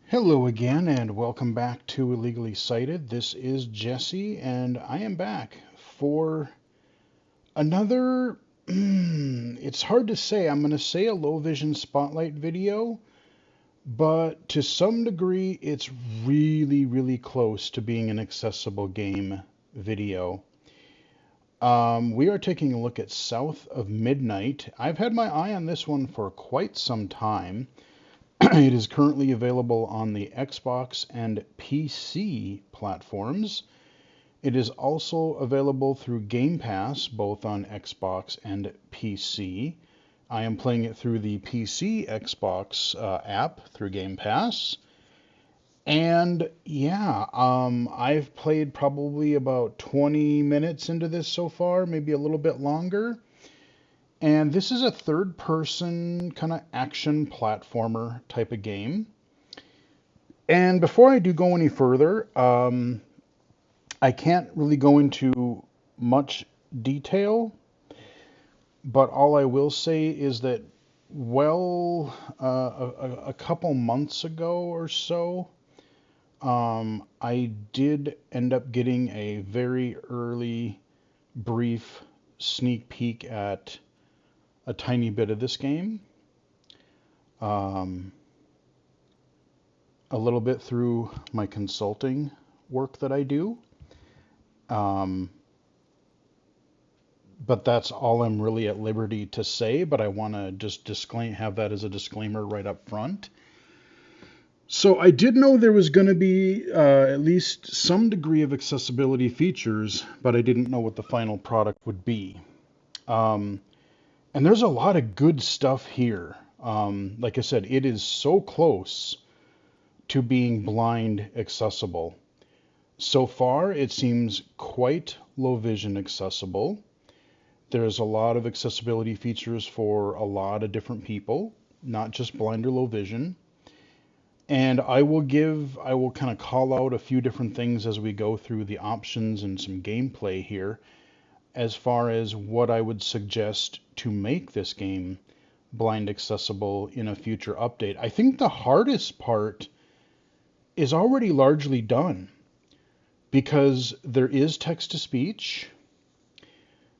Hello again, and welcome back to Illegally Cited. This is Jesse, and I am back for another. It's hard to say. I'm going to say a low vision spotlight video, but to some degree, it's really, really close to being an accessible game video. We are taking a look at South of Midnight. I've had my eye on this one for quite some time. It is currently available on the Xbox and PC platforms. It is also available through Game Pass, both on Xbox and PC. I am playing it through the PC Xbox app through Game Pass. And yeah, I've played probably about 20 minutes into this so far, maybe a little bit longer. And this is a third person kind of action platformer type of game. And before I do go any further, I can't really go into much detail, but all I will say is that, a couple months ago or so, I did end up getting a very early, brief sneak peek at a tiny bit of this game. Um, a little bit through my consulting work that I do. Um, but that's all I'm really at liberty to say. But I want to just have that as a disclaimer right up front. So I did know there was going to be at least some degree of accessibility features, but I didn't know what the final product would be. Um, and there's a lot of good stuff here. Like I said, it is so close to being blind accessible. So far, it seems quite low vision accessible. There's a lot of accessibility features for a lot of different people, not just blind or low vision. And I will kind of call out a few different things as we go through the options and some gameplay here, as far as what I would suggest to make this game blind accessible in a future update. I think the hardest part is already largely done because there is text to speech,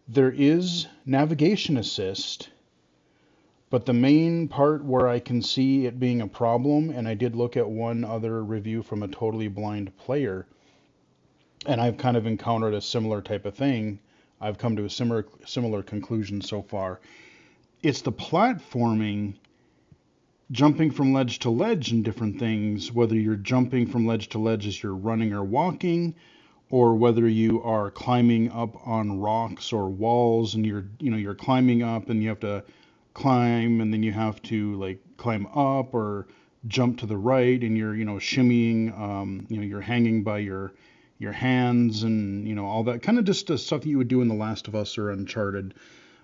there is navigation assist, but the main part where I can see it being a problem, and I did look at one other review from a totally blind player, and I've kind of encountered a similar type of thing. I've come to a similar conclusion so far. It's the platforming, jumping from ledge to ledge and different things, whether you're jumping from ledge to ledge as you're running or walking, or whether you are climbing up on rocks or walls and you're climbing up and you have to climb and then you have to like climb up or jump to the right and you're shimmying, you're hanging by your hands and all that kind of just stuff that you would do in The Last of Us or Uncharted,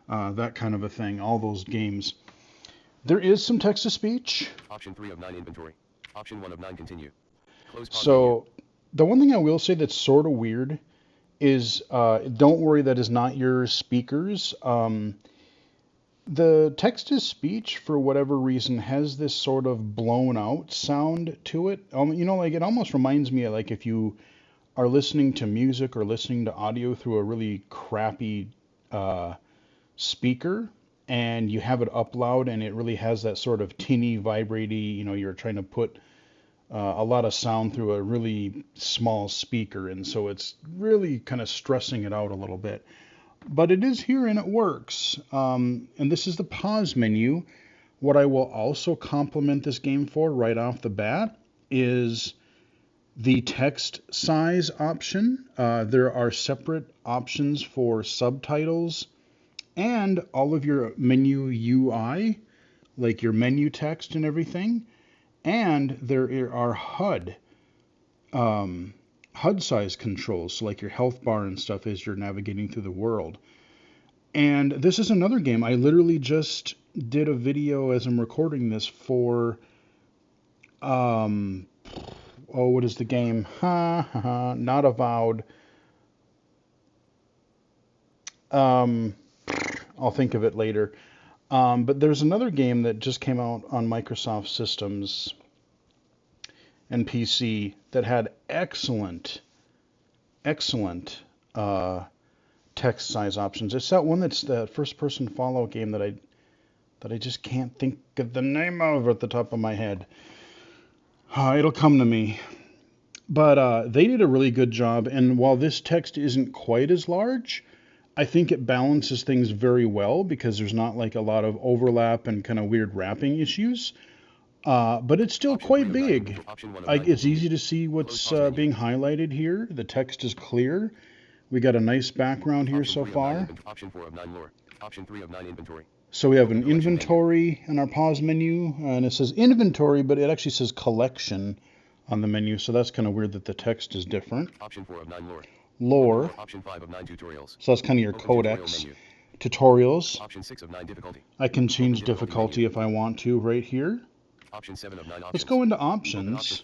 that kind of a thing, all those games. There is some text to speech. Option 3 of 9 inventory. Option 1 of 9 continue. Close pause So the one thing I will say that's sort of weird is, don't worry, that is not your speakers. The text to speech, for whatever reason, has this sort of blown out sound to it. Like it almost reminds me of like if you are listening to music or listening to audio through a really crappy speaker and you have it up loud and it really has that sort of tinny, vibraty, you're trying to put a lot of sound through a really small speaker, and so it's really kind of stressing it out a little bit. But it is here and it works. And this is the pause menu. What I will also compliment this game for right off the bat is the text size option. There are separate options for subtitles and all of your menu UI, like your menu text and everything. And there are HUD size controls, so like your health bar and stuff as you're navigating through the world. And this is another game. I literally just did a video as I'm recording this for, what is the game? Not Avowed. I'll think of it later. But there's another game that just came out on Microsoft systems, and PC that had excellent text size options. It's that one that's the first-person Fallout game that I just can't think of the name of at the top of my head. It'll come to me. But they did a really good job, and while this text isn't quite as large, I think it balances things very well because there's not like a lot of overlap and kind of weird wrapping issues. But it's still quite big. It's easy to see what's being highlighted here. The text is clear. We got a nice background here so far. So we have an inventory in our pause menu, and it says inventory, but it actually says collection on the menu, so that's kind of weird that the text is different. Lore. So that's kind of your codex. Tutorials. I can change difficulty if I want to right here. Let's go into options.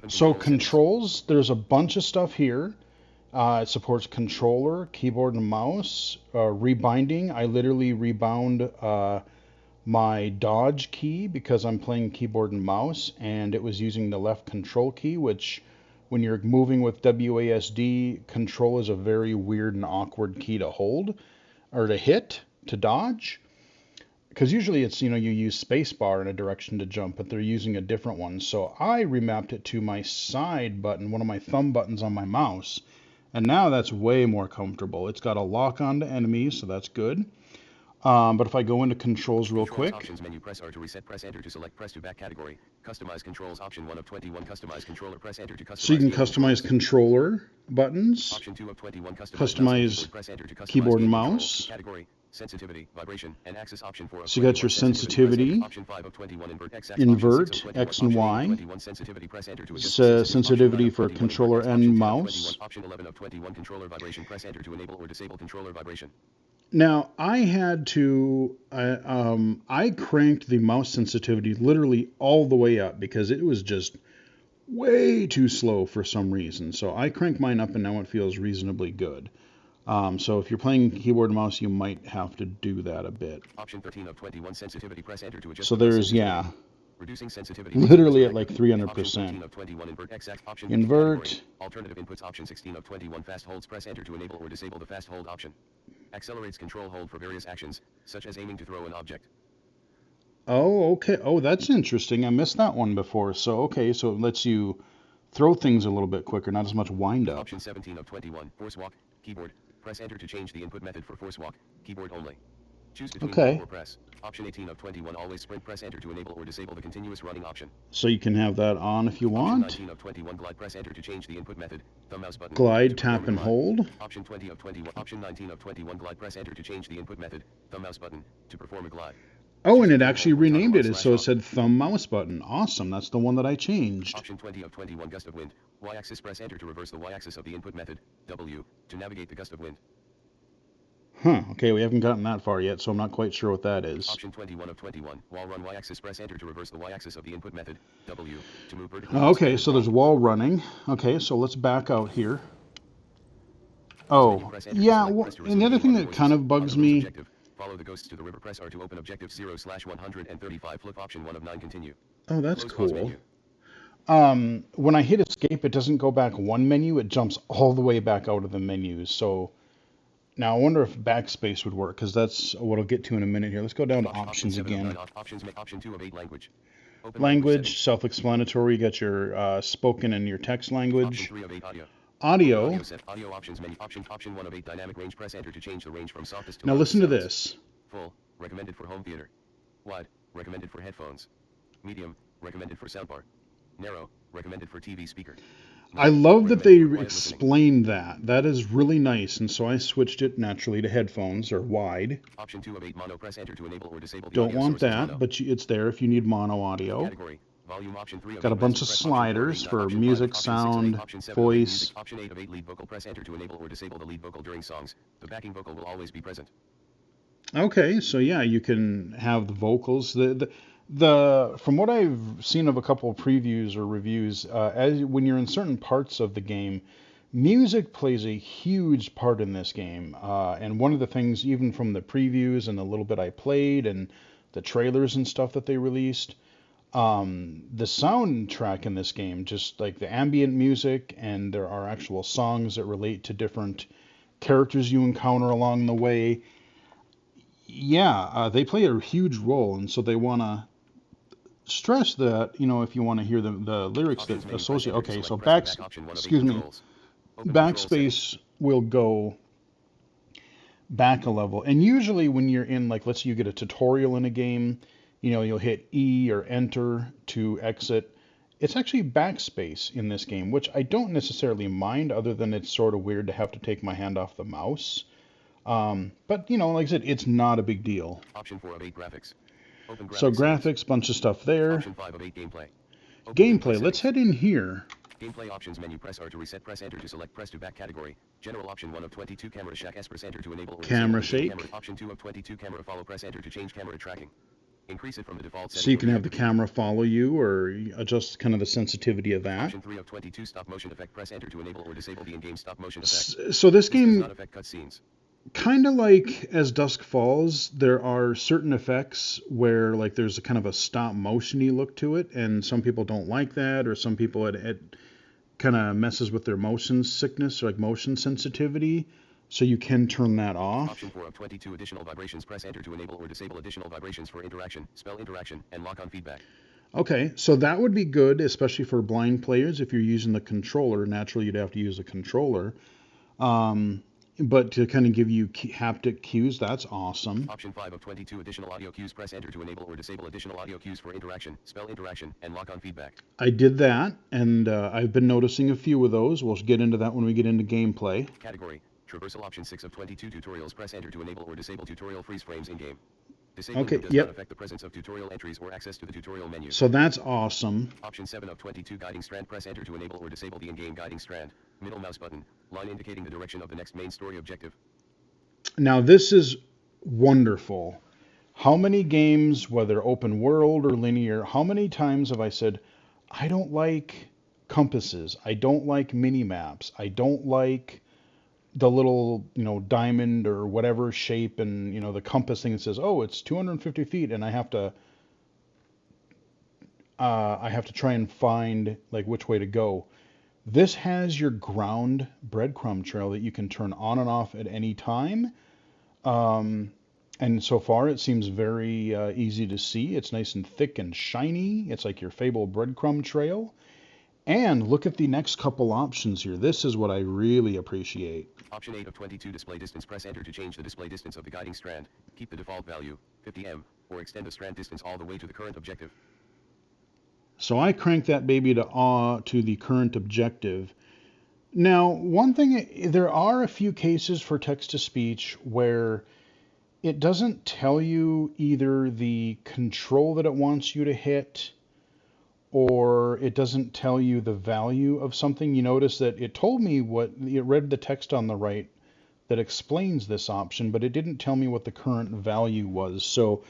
So controls, there's a bunch of stuff here. It supports controller, keyboard and mouse, rebinding. I literally rebound my dodge key because I'm playing keyboard and mouse, and it was using the left control key, which when you're moving with WASD, control is a very weird and awkward key to hold or to hit to dodge. Because usually it's, you use spacebar in a direction to jump, but they're using a different one. So I remapped it to my side button, one of my thumb buttons on my mouse. And now that's way more comfortable. It's got a lock on to enemies, so that's good. But if I go into controls real quick. Options menu, press R to reset, press enter to select, press to back category. Customize controls, option 1 of 21, customize controller, press enter to customize. So you can customize controller buttons. Option 2 of 21, customize press enter to customize keyboard and mouse. Category, sensitivity, vibration, and axis. Option 4 of so you got your sensitivity, option 5 of 21, invert X and Y, sensitivity for controller and mouse. Option 11 of 21, controller vibration, press enter to enable or disable controller vibration. Now, I had to, I cranked the mouse sensitivity literally all the way up because it was just way too slow for some reason. So I cranked mine up and now it feels reasonably good. So if you're playing keyboard and mouse, you might have to do that a bit. Option 13 of 21, sensitivity, press enter to adjust. So there's, reducing sensitivity literally at like 300%. Invert. Alternative inputs. Option 16 of 21, fast holds, press enter to enable or disable the fast hold option. Accelerates control hold for various actions, such as aiming to throw an object. Oh, okay. Oh, that's interesting. I missed that one before. So, okay, so it lets you throw things a little bit quicker, not as much wind up. Option 17 of 21, force walk, keyboard. Press enter to change the input method for force walk, keyboard only. Choose between walk or press. Option 18 of 21, always sprint, press enter to enable or disable the continuous running option. So you can have that on if you want. Option 19 of 21, glide, press enter to change the input method. Thumb mouse button. Glide, tap and hold. Option 20 of 21, option 19 of 21, glide, press enter to change the input method. Thumb mouse button to perform a glide. Oh, and it actually renamed it, so it said thumb mouse button. Awesome, that's the one that I changed. Option 20 of 21, gust of wind. Y-axis, press enter to reverse the y-axis of the input method. W to navigate the gust of wind. Huh, okay, we haven't gotten that far yet, so I'm not quite sure what that is. Option 21 of 21, wall run y-axis, press enter to reverse the y-axis of the input method. W to move vertically. Okay, so there's wall running. Okay, so let's back out here. Oh, yeah, and the other thing that kind of bugs me... Follow the ghosts to the river, press R to open objective 0/135, flip option 1 of 9, continue. Oh, that's cool. When I hit escape, it doesn't go back one menu, it jumps all the way back out of the menus, so... Now, I wonder if backspace would work, because that's what I'll get to in a minute here. Let's go down to options again. Option 2 of 8, language. Language, self-explanatory. You got your spoken and your text language. Option 3 of 8, audio. Audio. Audio options menu. Option 1 of 8, dynamic range. Press enter to change the range from softest to now loudest listen to sounds. this. Full, recommended for home theater. Wide, recommended for headphones. Medium, recommended for soundbar. Narrow, recommended for TV speaker. I love that they explained that. That is really nice, and so I switched it naturally to headphones or wide. Option 2 of 8, mono. Press enter to enable or disable the Don't audio want sources. that, Mono. but it's there if you need mono audio. Category. Volume. Option 3 of Got a 8, bunch of press sliders option 4 for of 8, music, option 6 of 8, sound, option 7 of 8, voice. music, option 8 of 8, lead vocal. Press enter to enable or disable the lead vocal during songs. The backing vocal will always be present. Okay, so yeah, you can have the vocals. The from what I've seen of a couple of previews or reviews, when you're in certain parts of the game, music plays a huge part in this game. And one of the things, even from the previews and the little bit I played and the trailers and stuff that they released, The soundtrack in this game, just like the ambient music, and there are actual songs that relate to different characters you encounter along the way. Yeah, they play a huge role, and so they want to stress that, if you want to hear the lyrics Options that menu. Press associate. enter to Okay, select so press and back option 1 of 8 excuse me, controls. Open control setting. backspace will go back a level. And usually when you're in, like, let's say you get a tutorial in a game, you'll hit E or enter to exit. It's actually backspace in this game, which I don't necessarily mind, other than it's sort of weird to have to take my hand off the mouse. But, like I said, it's not a big deal. Option 4 of 8 graphics. Open So graphics settings. graphics, bunch of stuff there. Option 5 of 8 gameplay. Open Gameplay, let's head in here. Gameplay options menu. Press R to reset. Press enter to select. Press to back category. General option 1 of 22 camera shake. Press enter to enable or Camera disable shake. camera. Option 2 of 22 camera follow. Press enter to change camera tracking. Increase it from the default setting. So you can have the camera follow you, or adjust kind of the sensitivity of that. Option 3 of 22 stop motion effect. Press enter to enable or disable the in-game stop motion effect. So this game does not affect cutscenes. Kind of like As Dusk Falls, there are certain effects where, like, there's a kind of a stop motion-y look to it, and some people don't like that, or some people it kind of messes with their motion sickness, or like motion sensitivity. So you can turn that off. Option 4 of 22 additional vibrations. Press enter to enable or disable additional vibrations for interaction, spell interaction, and lock-on feedback. Okay, so that would be good, especially for blind players. If you're using the controller, naturally you'd have to use the controller. But to kind of give you haptic cues, that's awesome. Option 5 of 22 additional audio cues. Press enter to enable or disable additional audio cues for interaction, spell interaction, and lock-on feedback. I did that, and I've been noticing a few of those. We'll get into that when we get into gameplay. Category, traversal. Option 6 of 22 tutorials. Press enter to enable or disable tutorial freeze frames in-game. Disabling does not affect the presence of tutorial entries or access to the tutorial menu. So that's awesome. Option 7 of 22 guiding strand. Press enter to enable or disable the in-game guiding strand. Middle mouse button, line indicating the direction of the next main story objective. Now this is wonderful. How many games, whether open world or linear, how many times have I said, I don't like compasses, I don't like mini maps, I don't like the little, diamond or whatever shape, and, the compass thing that says, oh, it's 250 feet, and I have to try and find, like, which way to go. This has your ground breadcrumb trail that you can turn on and off at any time. And so far it seems very easy to see. It's nice and thick and shiny. It's like your Fable breadcrumb trail. And look at the next couple options here. This is what I really appreciate. Option 8 of 22 display distance. Press enter to change the display distance of the guiding strand. Keep the default value, 50 m, or extend the strand distance all the way to the current objective. So I crank that baby to the current objective. Now, one thing, there are a few cases for text-to-speech where it doesn't tell you either the control that it wants you to hit, or it doesn't tell you the value of something. You notice that it told me it read the text on the right that explains this option, but it didn't tell me what the current value was. So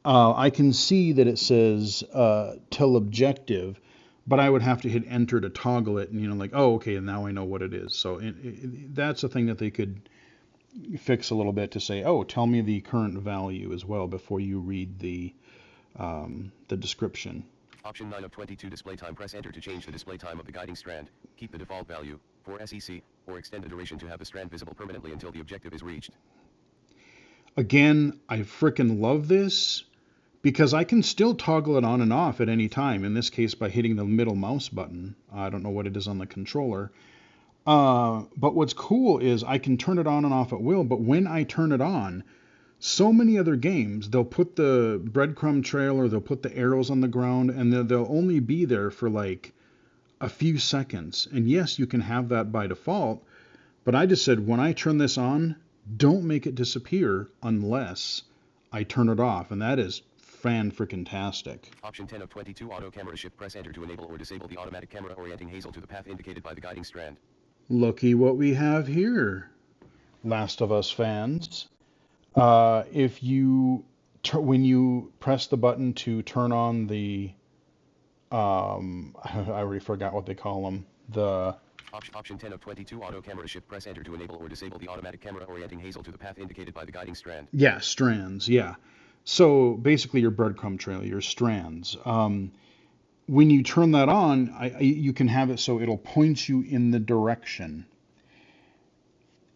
I can see that it says till objective, but I would have to hit enter to toggle it, and like, oh, okay, and now I know what it is. So that's a thing that they could fix a little bit, to say, oh, tell me the current value as well before you read the description. Option 9 of 22 display time. Press enter to change the display time of the guiding strand. Keep the default value, 4 SEC, or extend the duration to have the strand visible permanently until the objective is reached. Again, I frickin' love this, because I can still toggle it on and off at any time, in this case by hitting the middle mouse button. I don't know what it is on the controller. But what's cool is I can turn it on and off at will, but when I turn it on, so many other games, they'll put the breadcrumb trail or they'll put the arrows on the ground, and they'll only be there for like a few seconds. And yes, you can have that by default, but I just said, when I turn this on, don't make it disappear unless I turn it off, and that is fan-frickin-tastic. Option 10 of 22 auto camera shift. Press enter to enable or disable the automatic camera orienting Hazel to the path indicated by the guiding strand. Looky what we have here, Last of Us fans. If you, when you press the button to turn on the, I already forgot what they call them, the... Option 10 of 22 auto camera shift. Press enter to enable or disable the automatic camera orienting Hazel to the path indicated by the guiding strand. Yeah, strands, yeah. So basically, your breadcrumb trail, your strands. When you turn that on, you can have it so it'll point you in the direction.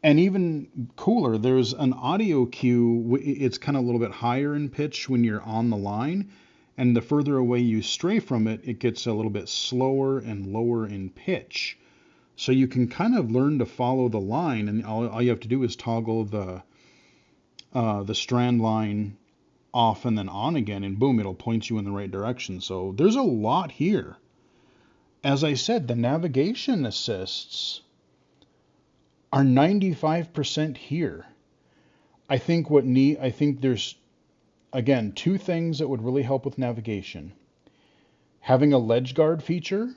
And even cooler, there's an audio cue. It's kind of a little bit higher in pitch when you're on the line. And the further away you stray from it, it gets a little bit slower and lower in pitch. So you can kind of learn to follow the line, and all you have to do is toggle the strand line off and then on again, and boom, it'll point you in the right direction. So there's a lot here. As I said, the navigation assists are 95% here. I think there's, again, two things that would really help with navigation. Having a ledge guard feature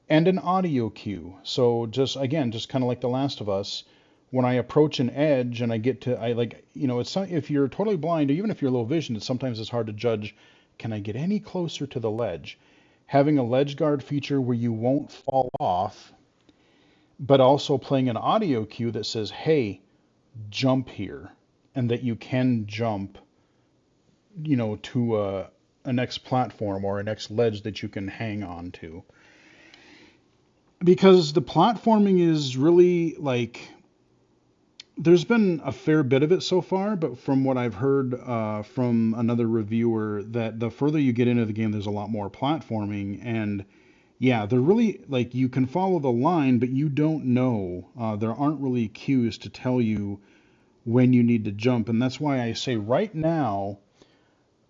and an audio cue. So just kind of like The Last of Us, when I approach an edge and if you're totally blind, or even if you're low vision, sometimes it's hard to judge, can I get any closer to the ledge? Having a ledge guard feature where you won't fall off, but also playing an audio cue that says, hey, jump here, and that you can jump, to a next platform or a next ledge that you can hang on to. Because the platforming is really there's been a fair bit of it so far, but from what I've heard from another reviewer, that the further you get into the game, there's a lot more platforming. And yeah, they're really you can follow the line, but you don't know. There aren't really cues to tell you when you need to jump. And that's why I say right now,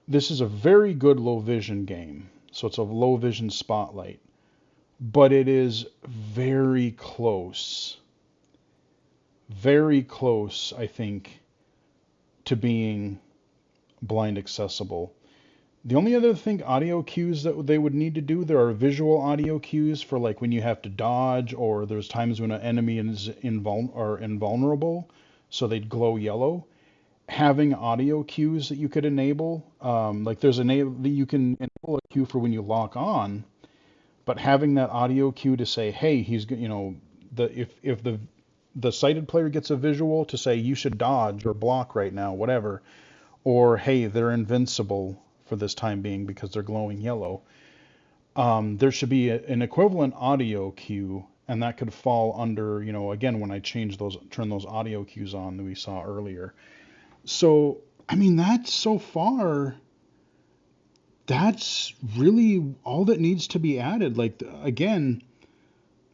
this is a very good low vision game. So it's a low vision spotlight. But it is very close, I think, to being blind accessible. The only other thing, audio cues that they would need to do, there are visual audio cues for when you have to dodge, or there's times when an enemy is invulnerable, so they'd glow yellow. Having audio cues that you could enable, you can enable a cue for when you lock on, but having that audio cue to say, hey, he's, if the sighted player gets a visual to say you should dodge or block right now, whatever, or hey, they're invincible for this time being because they're glowing yellow. There should be an equivalent audio cue, and that could fall under, again, when I turn those audio cues on that we saw earlier. So, that's so far, that's really all that needs to be added. Again,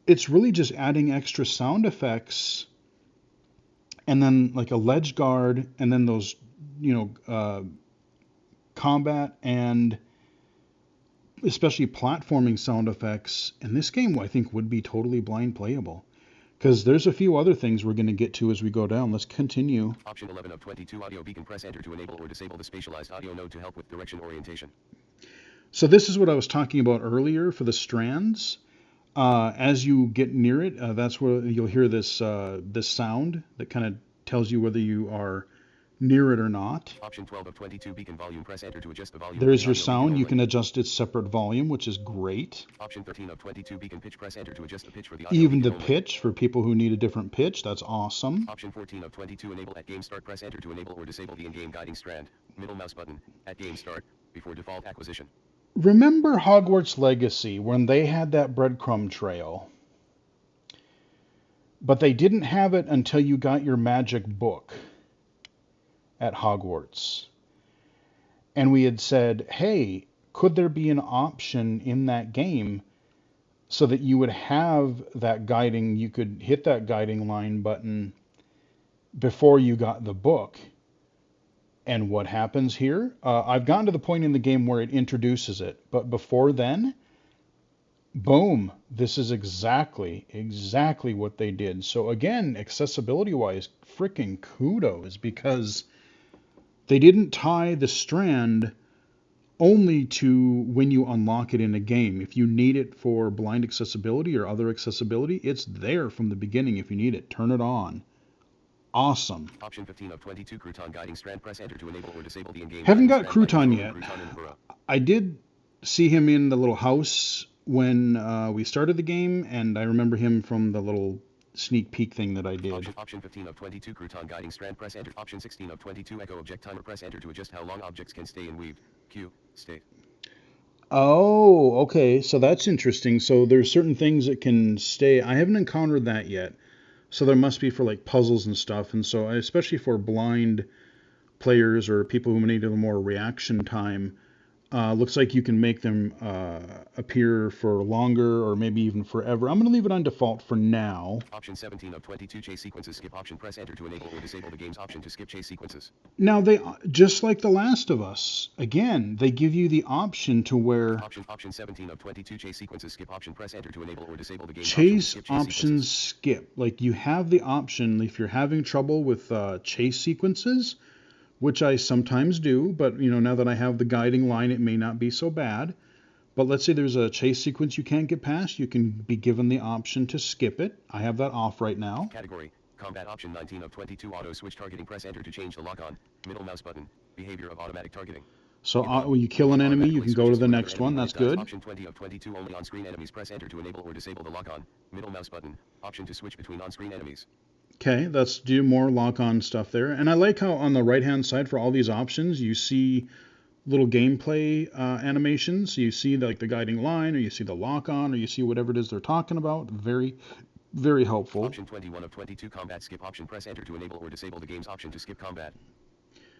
it's really just adding extra sound effects, and then a ledge guard, and then those, combat and especially platforming sound effects. And this game, I think, would be totally blind playable. Because there's a few other things we're going to get to as we go down. Let's continue. Option 11 of 22 audio beacon. Press enter to enable or disable the spatialized audio node to help with direction orientation. So this is what I was talking about earlier for the strands. As you get near it, that's where you'll hear this this sound that kind of tells you whether you are near it or not. Option 12 of 22 beacon volume. Press enter to adjust the volume. There's your sound. You can adjust its separate volume, which is great. Option 13 of 22 beacon pitch. Press enter to adjust the pitch for the audio. Even the pitch for people who need a different pitch. That's awesome. Option 14 of 22 enable at game start. Press enter to enable or disable the in-game guiding strand. Middle mouse button at game start before default acquisition. Remember Hogwarts Legacy when they had that breadcrumb trail? But they didn't have it until you got your magic book at Hogwarts. And we had said, hey, could there be an option in that game so that you would have that guiding, you could hit that guiding line button before you got the book? And what happens here? I've gotten to the point in the game where it introduces it, but before then, boom, this is exactly what they did. So again, accessibility-wise, freaking kudos, because they didn't tie the strand only to when you unlock it in a game. If you need it for blind accessibility or other accessibility, it's there from the beginning if you need it. Turn it on. Awesome. Option 15 of 22 crouton guiding strand. Press enter to enable or disable the in-game. Haven't got crouton yet. I did see him in the little house when we started the game, and I remember him from the little sneak peek thing that I did. Option 15 of 22 crouton guiding strand, press enter. Option 16 of 22 echo object timer, press enter to adjust how long objects can stay in weaved queue state. Oh, okay. So that's interesting. So there's certain things that can stay. I haven't encountered that yet. So there must be for like puzzles and stuff. And so especially for blind players or people who need a little more reaction time, looks like you can make them appear for longer or maybe even forever. I'm going to leave it on default for now. Option 17 of 22 chase sequences, skip option, press enter to enable or disable the game's option to skip chase sequences. Now they, just like The Last of Us, again, they give you the option to where Option 17 of 22 chase sequences, skip option, press enter to enable or disable the game's chase option to skip chase options sequences. skip. Like you have the option if you're having trouble with chase sequences, which I sometimes do, but now that I have the guiding line, it may not be so bad. But let's say there's a chase sequence you can't get past, you can be given the option to skip it. I have that off right now. Category, combat, option 19 of 22 auto switch targeting, press enter to change the lock on, middle mouse button, behavior of automatic targeting. So when you kill an enemy, you can go to the next one. That's good. Option 20 of 22 only on-screen enemies, press enter to enable or disable the lock on, middle mouse button, option to switch between on-screen enemies. Okay, let's do more lock-on stuff there. And I like how on the right-hand side for all these options, you see little gameplay animations. So you see like the guiding line, or you see the lock-on, or you see whatever it is they're talking about. Very, very helpful. Option 21 of 22 combat, skip option, press enter to enable or disable the game's option to skip combat.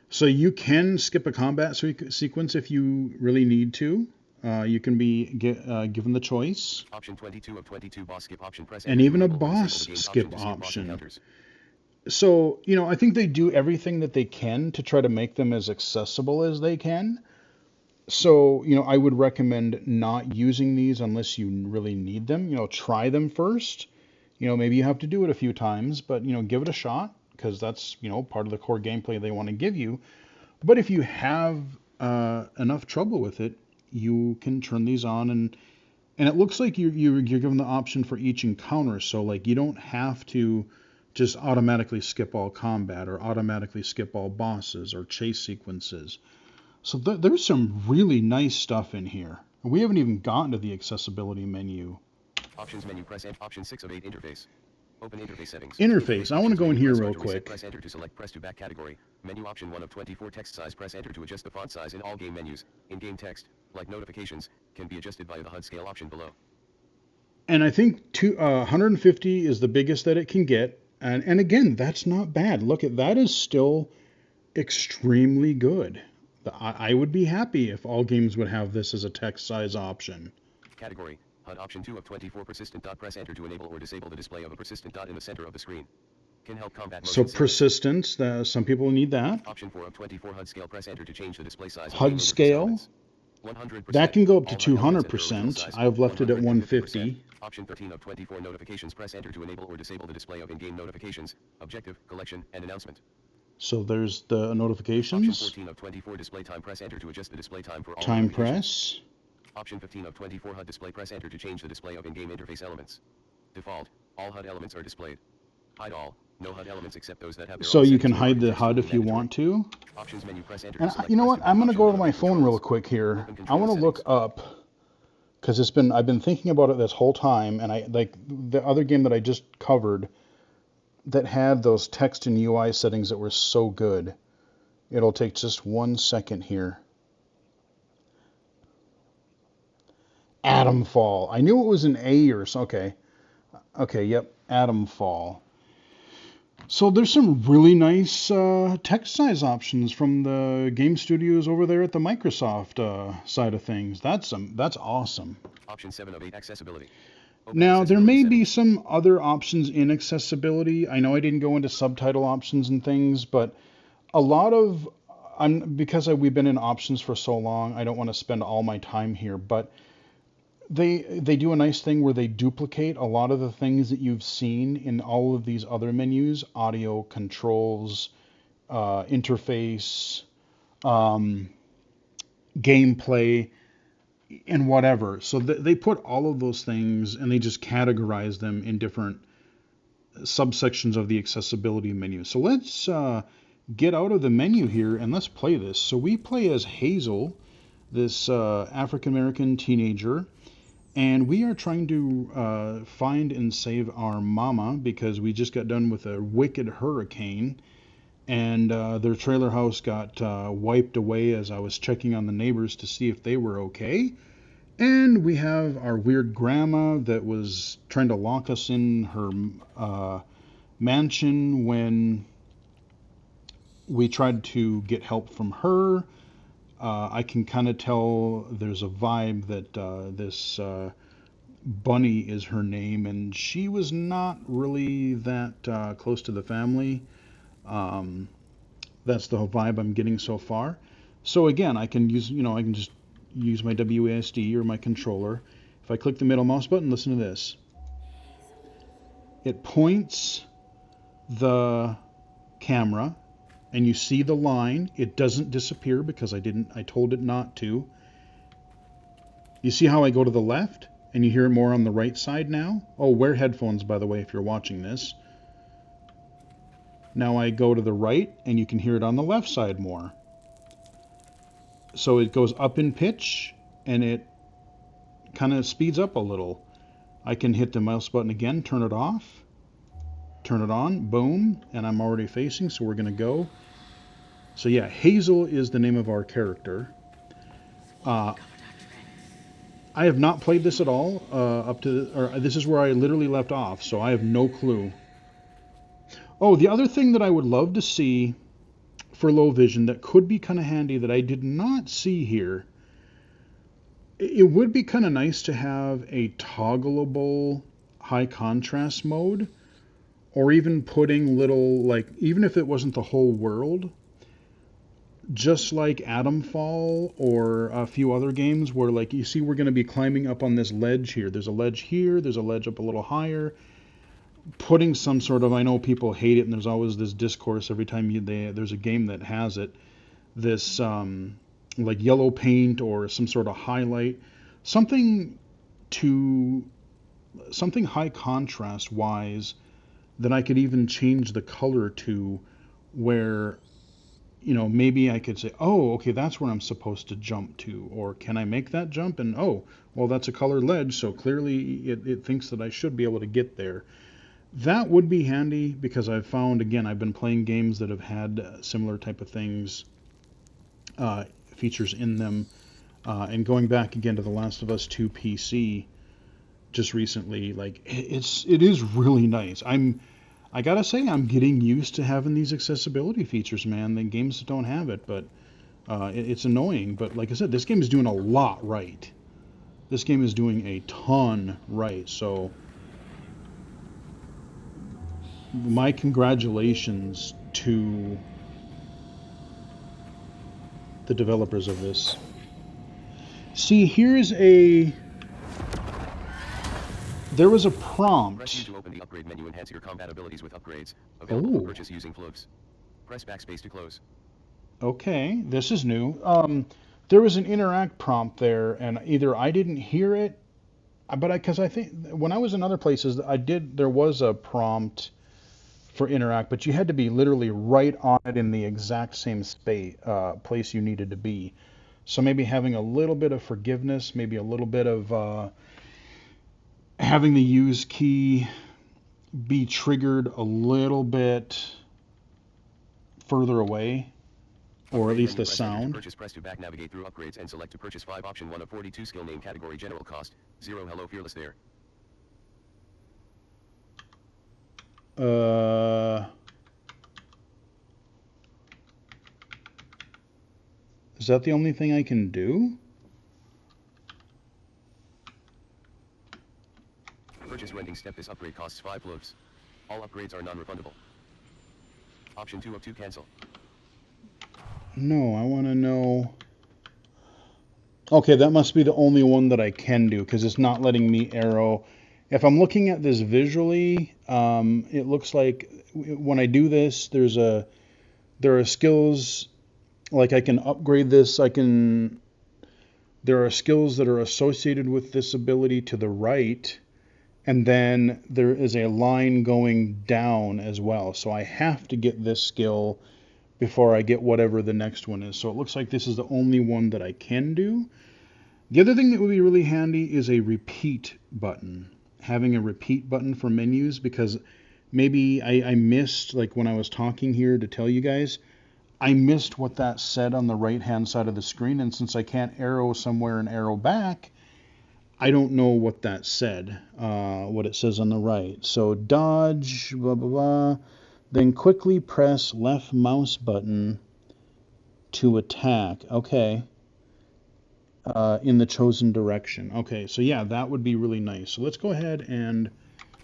So you can skip a combat sequence if you really need to. You can be given the choice. Option 22 of 22 boss skip option, press and even a boss skip option. So, I think they do everything that they can to try to make them as accessible as they can. So, I would recommend not using these unless you really need them. Try them first. Maybe you have to do it a few times, but, give it a shot because that's, part of the core gameplay they want to give you. But if you have enough trouble with it, you can turn these on, and it looks like you're given the option for each encounter. So, like, you don't have to just automatically skip all combat or automatically skip all bosses or chase sequences. So there's some really nice stuff in here. We haven't even gotten to the accessibility menu. Options menu, press option 6 of 8 interface. Open interface settings. Interface. I want to go in here real quick. Press enter to select, press to back category. Menu option 1 of 24 text size, press enter to adjust the font size in all game menus. In-game text, like notifications, can be adjusted via the HUD scale option below. And I think 150 is the biggest that it can get. And again, that's not bad. Look at that, is still extremely good. I would be happy if all games would have this as a text size option. Category, HUD option 2 of 24 persistent dot, press enter to enable or disable the display of a persistent dot in the center of the screen. Can help combat motion. So persistence, some people need that. Option 4 of 24 HUD scale, press enter to change the display size. HUD scale? 100%. That can go up to 200%. I've left it at 150. Option 13 of 24 notifications, press enter to enable or disable the display of in-game notifications, objective, collection, and announcement. So there's the notifications. Option 14 of 24 display time, press enter to adjust the display time for all time press. Option 15 of 24 HUD display, press enter to change the display of in-game interface elements. Default, all HUD elements are displayed. Hide all, no HUD elements except those that have their So you can hide the HUD if you want to. Options menu, press enter. And you know what? I'm going to go to my phone real quick here. I want to look up, because I've been thinking about it this whole time, and I like the other game that I just covered that had those text and UI settings that were so good. It'll take just 1 second here. Atomfall. I knew it was an A or so. Okay, yep, Atomfall. So there's some really nice text size options from the game studios over there at the Microsoft side of things. That's awesome. Option 7 of 8 accessibility. Now, there may be some other options in accessibility. I know I didn't go into subtitle options and things, but a lot of, because we've been in options for so long, I don't want to spend all my time here, but they do a nice thing where they duplicate a lot of the things that you've seen in all of these other menus: audio, controls, interface, gameplay, and whatever. So they put all of those things and they just categorize them in different subsections of the accessibility menu. So let's get out of the menu here and let's play this. So we play as Hazel, this African-American teenager, And we are trying to find and save our mama because we just got done with a wicked hurricane, and their trailer house got wiped away as I was checking on the neighbors to see if they were okay. And we have our weird grandma that was trying to lock us in her mansion when we tried to get help from her. I can kind of tell there's a vibe that this Bunny is her name, and she was not really that close to the family. Um, that's the vibe I'm getting so far. So again, I can use, I can just use my WASD or my controller. If I click the middle mouse button, listen to this. It points the camera, and you see the line. It doesn't disappear because I told it not to. You see how I go to the left and you hear it more on the right side now? Oh, wear headphones, by the way, if you're watching this. Now I go to the right and you can hear it on the left side more. So it goes up in pitch and it kind of speeds up a little. I can hit the mouse button again, turn it off, turn it on, boom, and I'm already facing, so we're going to go. So yeah, Hazel is the name of our character. I have not played this at all this is where I literally left off, so I have no clue. Oh, the other thing that I would love to see for low vision that could be kind of handy that I did not see here, it would be kind of nice to have a toggleable high contrast mode, or even putting little, like, even if it wasn't the whole world, just like Atomfall or a few other games where, like, you see we're going to be climbing up on this ledge here. There's a ledge here, there's a ledge up a little higher. Putting some sort of, I know people hate it, and there's always this discourse every time there's a game that has it, this like yellow paint or some sort of highlight, something something high contrast wise that I could even change the color to, where maybe I could say, oh, okay, that's where I'm supposed to jump to, or can I make that jump? And oh, well, that's a colored ledge, so clearly it thinks that I should be able to get there. That would be handy because I've found, again, I've been playing games that have had similar type of things, features in them, and going back again to The Last of Us 2 PC just recently, like it is really nice. I gotta say, I'm getting used to having these accessibility features, man. The games that don't have it, but it's annoying. But like I said, this game is doing a lot right. This game is doing a ton right. So my congratulations to the developers of this. See, there was a prompt. Press U to open the upgrade menu. Enhance your compatibilities with upgrades. Available for purchase using plugs. Press backspace to close. Okay, this is new. There was an interact prompt there, and either I didn't hear it, but because I think when I was in other places, there was a prompt for interact, but you had to be literally right on it in the exact same place you needed to be. So maybe having a little bit of forgiveness, maybe a little bit of having the use key be triggered a little bit further away, or at least the sound. Purchase, press to back navigate through upgrades and select to purchase 5 option 1 of 42 skill name category general cost 0 hello fearless there. Is that the only thing I can do? Purchase renting step. This upgrade costs 5 plugs. All upgrades are non-refundable. Option 2 of 2 cancel. No, I want to know. Okay, that must be the only one that I can do because it's not letting me arrow. If I'm looking at this visually, it looks like when I do this, there are skills, like I can upgrade this. There are skills that are associated with this ability to the right, and then there is a line going down as well. So I have to get this skill before I get whatever the next one is. So it looks like this is the only one that I can do. The other thing that would be really handy is a repeat button. Having a repeat button for menus, because maybe I missed, like when I was talking here to tell you guys, I missed what that said on the right hand side of the screen, and since I can't arrow somewhere and arrow back, I don't know what that said, what it says on the right. So dodge, blah, blah, blah. Then quickly press left mouse button to attack. Okay. In the chosen direction. Okay, so yeah, that would be really nice. So let's go ahead and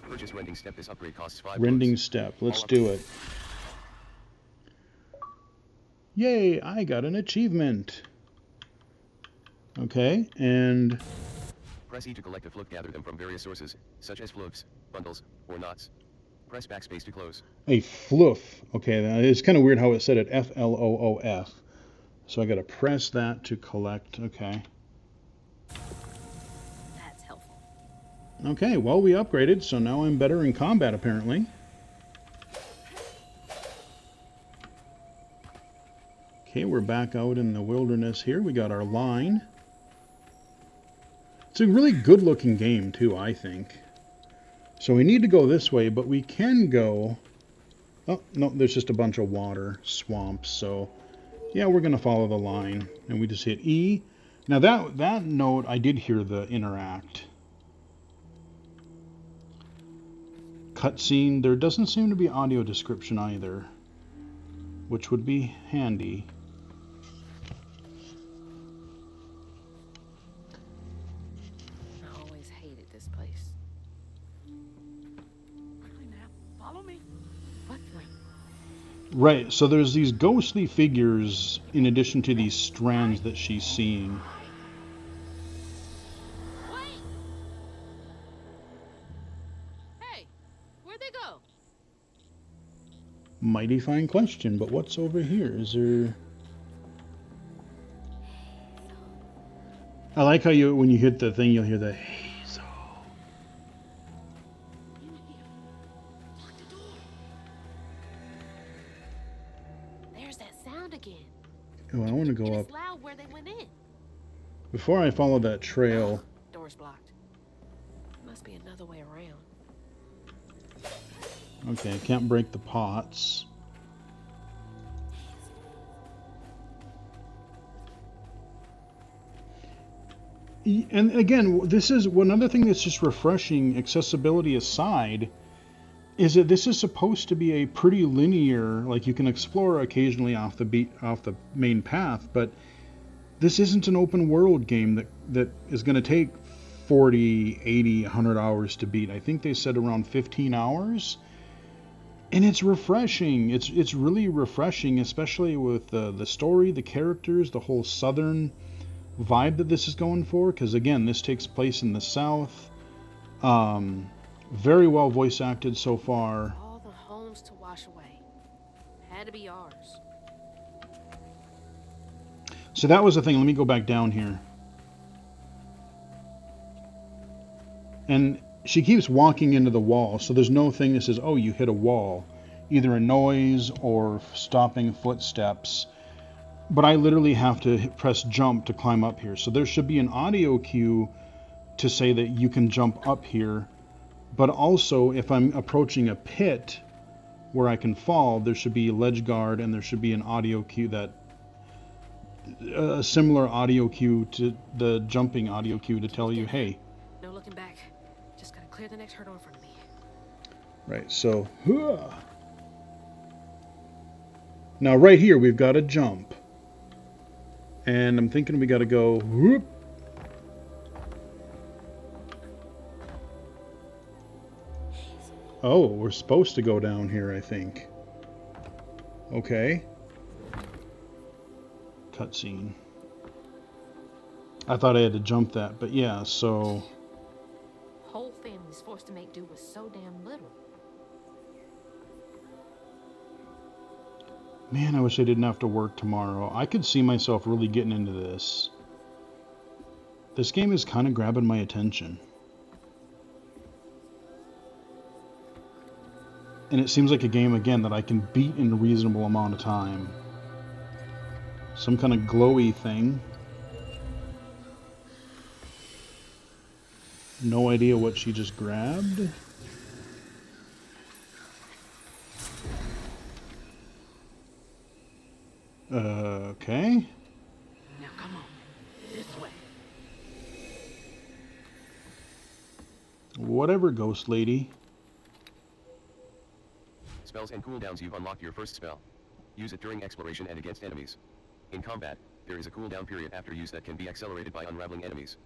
purchase rending step. This upgrade costs 5 rending quotes. step. Let's do it. Yay, I got an achievement. Okay, and press E to collect a floof. Gather them from various sources, such as floofs, bundles, or knots. Press backspace to close. A floof. Okay, it's kind of weird how it said it, F-L-O-O-F. So I got to press that to collect. Okay. That's helpful. Okay, well, we upgraded, so now I'm better in combat, apparently. Okay, we're back out in the wilderness here. We got our line. It's a really good-looking game, too, I think. So we need to go this way, but we can go... Oh, no, there's just a bunch of water, swamps, so... Yeah, we're going to follow the line. And we just hit E. Now, that note, I did hear the interact. Cutscene. There doesn't seem to be audio description either, which would be handy. I always hated this place. Quickly now, follow me. What the? Right, so there's these ghostly figures in addition to these strands that she's seeing. Wait! Hey, where'd they go? Mighty fine question, but what's over here? Is there... I like how when you hit the thing, you'll hear the hazel. There's that sound again. Oh, I want to And go up. it's loud where they went in. Before I follow that trail, Door's blocked. Must be another way around. okay, can't break the pots. And again, this is one other thing that's just refreshing, accessibility aside, is that this is supposed to be a pretty linear, like you can explore occasionally off the main path, but this isn't an open world game that is going to take 40, 80, 100 hours to beat. I think they said around 15 hours. And it's refreshing. It's really refreshing, especially with the story, the characters, the whole southern vibe that this is going for, because again, this takes place in the South. Very well voice acted so far. All the homes to wash away. Had to be ours. So that was the thing. Let me go back down here. And she keeps walking into the wall, so there's no thing that says, oh, you hit a wall. Either a noise or stopping footsteps. But I literally have to press jump to climb up here. So there should be an audio cue to say that you can jump up here. But also, if I'm approaching a pit where I can fall, there should be a ledge guard and there should be an audio cue a similar audio cue to the jumping audio cue to tell you, hey. No looking back. Just gotta clear the next hurdle in front of me. Right, so, now right here we've got a jump. And I'm thinking we got to go whoop. Oh, we're supposed to go down here, I think. Okay. Cutscene. I thought I had to jump that, but yeah, so... Whole family's forced to make do with so damn little. Man, I wish I didn't have to work tomorrow. I could see myself really getting into this. This game is kind of grabbing my attention. And it seems like a game, again, that I can beat in a reasonable amount of time. Some kind of glowy thing. No idea what she just grabbed. Okay. Now come on. This way. Whatever, ghost lady. Spells and cooldowns. You've unlocked your first spell. Use it during exploration and against enemies. In combat, there is a cooldown period after use that can be accelerated by unraveling enemies.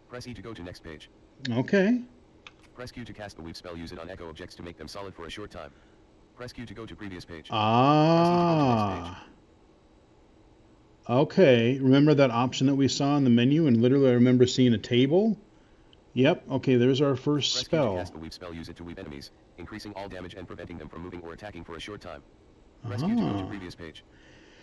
Press E to go to next page. Okay. Press Q to cast the weave spell. Use it on echo objects to make them solid for a short time. Press Q to go to previous page. Press E to go to next page. Ah. Okay. Remember that option that we saw in the menu, and literally I remember seeing a table? Yep. Okay, there's our first Press Q to spell. cast the weave spell. Use it to weave enemies, increasing all damage and preventing them from moving or attacking for a short time. Press Q to go to previous page.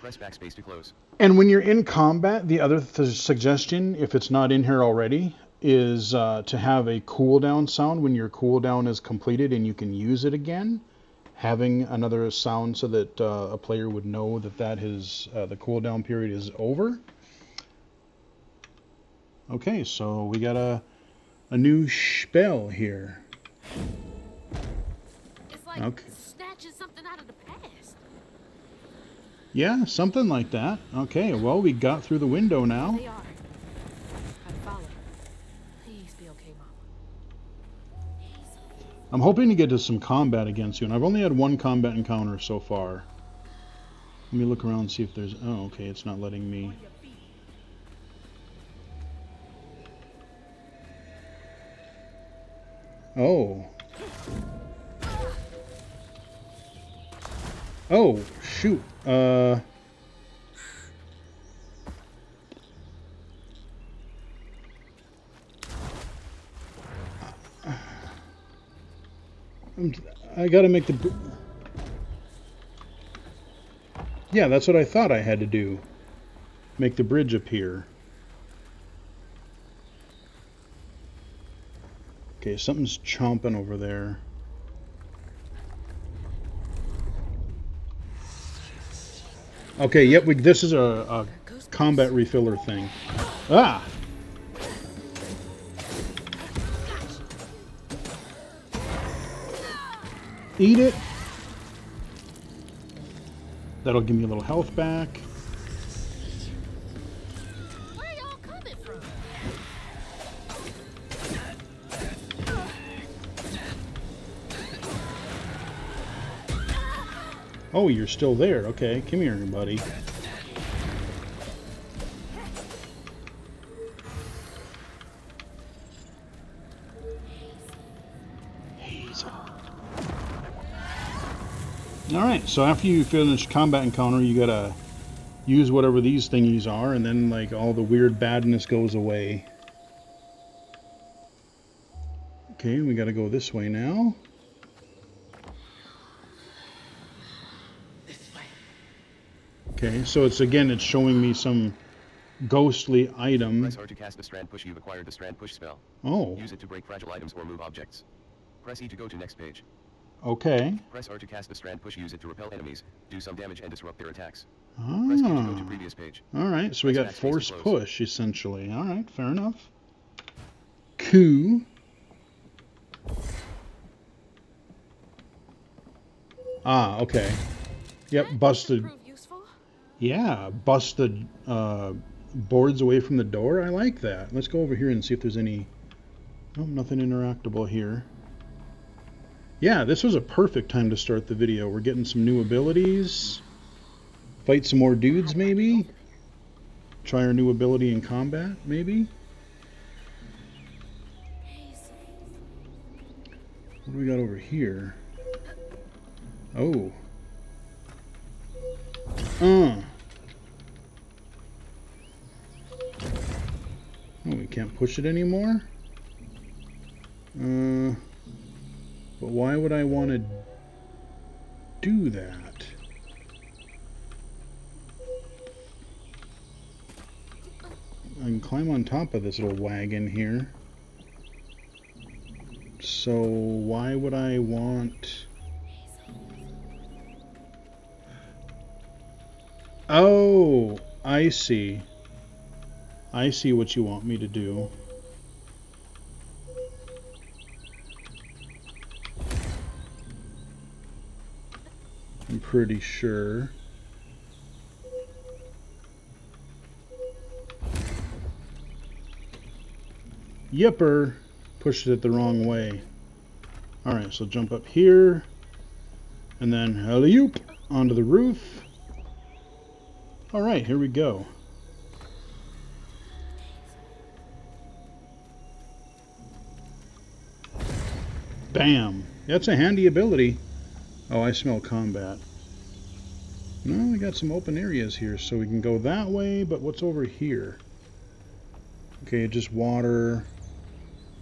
Press backspace to close. And when you're in combat, the other suggestion, if it's not in here already, is to have a cooldown sound when your cooldown is completed and you can use it again. Having another sound so that a player would know that the cooldown period is over. Okay, so we got a new spell here. It's like Okay. snatching something out of the past. Yeah, something like that. Okay, well, we got through the window now. They are. Gotta follow. Please be okay, Mama. I'm hoping to get to some combat again soon. I've only had one combat encounter so far. Let me look around and see if there's... Oh, okay, it's not letting me... Oh. Oh, shoot. I gotta make the... Yeah, that's what I thought I had to do. Make the bridge appear. Okay, something's chomping over there. Okay, yep, this is a combat refiller thing. Ah! Eat it. That'll give me a little health back. Where y'all coming from? Oh, you're still there. Okay, come here, buddy. Alright, so after you finish combat encounter, you gotta use whatever these thingies are, and then, like, all the weird badness goes away. Okay, we gotta go this way now. Okay, so it's showing me some ghostly item. Press R to cast the strand push. You've acquired the strand push spell. Oh, Use it to break fragile items or move objects. Press E to go to next page. okay. Press R to cast the strand push. Use it to repel enemies, do some damage and disrupt their attacks. Press Q to go to Ah. previous page. Alright, so we Press got backspace to force close. push, essentially. Alright, fair enough. Cool. Ah, okay. Yep, That busted. could prove useful. Yeah, busted boards away from the door. I like that. Let's go over here and see if there's any... Oh, nothing interactable here. Yeah, this was a perfect time to start the video. We're getting some new abilities. Fight some more dudes, maybe? Try our new ability in combat, maybe? What do we got over here? Oh. Oh, we can't push it anymore? But why would I want to do that? I can climb on top of this little wagon here. So why would I want... Oh, I see. I see what you want me to do. pretty sure. Yipper! Pushed it the wrong way. Alright, so jump up here. And then alley-oop onto the roof. Alright, here we go. Bam! That's a handy ability. Oh, I smell combat. No, we got some open areas here, so we can go that way, but what's over here? Okay, just water.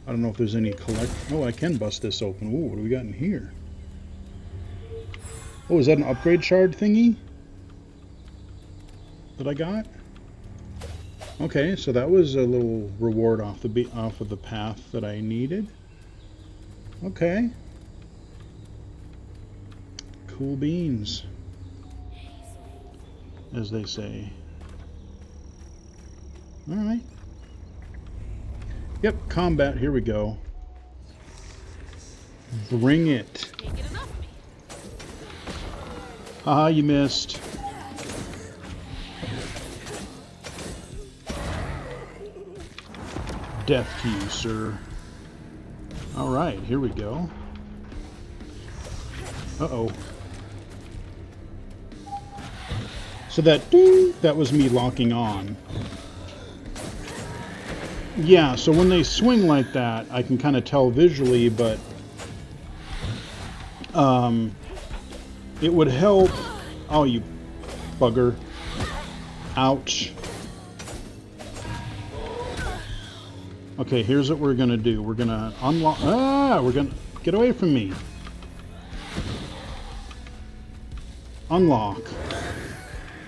I don't know if there's any collect... Oh, I can bust this open. Ooh, what do we got in here? Oh, is that an upgrade shard thingy that I got? Okay, so that was a little reward off of the path that I needed. Okay. Cool beans, as they say. All right. Yep, combat. Here we go. Bring it. Can't get enough of me. Haha, you missed. Death to you, sir. Alright, here we go. Uh-oh. So that ding, that was me locking on. Yeah, so when they swing like that, I can kind of tell visually, but it would help. Oh, you bugger. Ouch. Okay, here's what we're gonna do. We're gonna unlock. Ah, we're gonna get away from me. Unlock.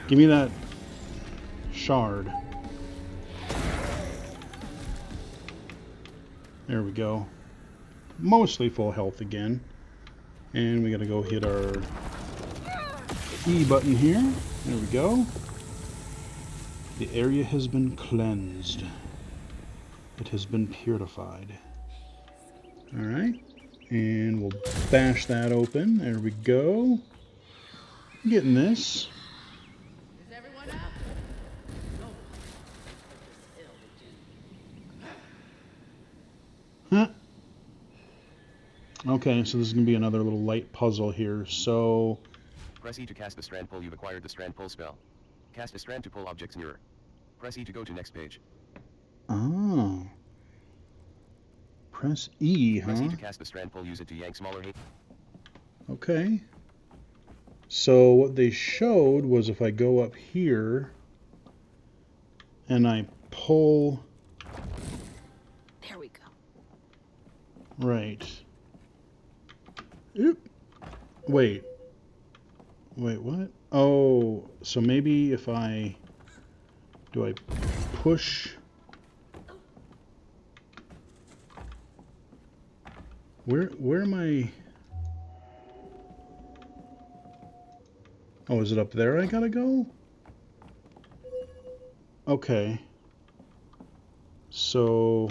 Give me that shard. There we go. Mostly full health again. And we gotta go hit our E button here. There we go. The area has been cleansed. It has been purified. Alright. And we'll bash that open. There we go. Getting this. Is everyone out? No. Huh. Okay, so this is going to be another little light puzzle here. So... Press E to cast the strand pull. You've acquired the strand pull spell. Cast a strand to pull objects nearer. Press E to go to next page. Oh. Press E, huh? Press E to cast the strand pull. Use it to yank smaller hate. Okay. So what they showed was if I go up here and I pull... There we go. Right. Oop. Wait. Wait, what? Oh, so maybe if I... Do I push... Where am I... Oh, is it up there I gotta go? Okay. So...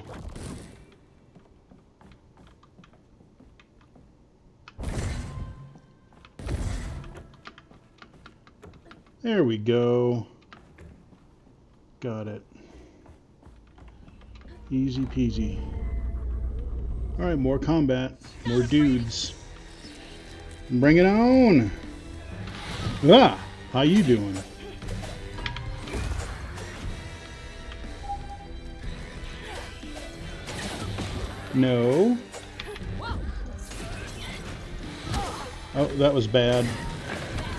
There we go. Got it. Easy peasy. Alright, more combat. More dudes. Bring it on! Ah! How you doing? No. Oh, that was bad.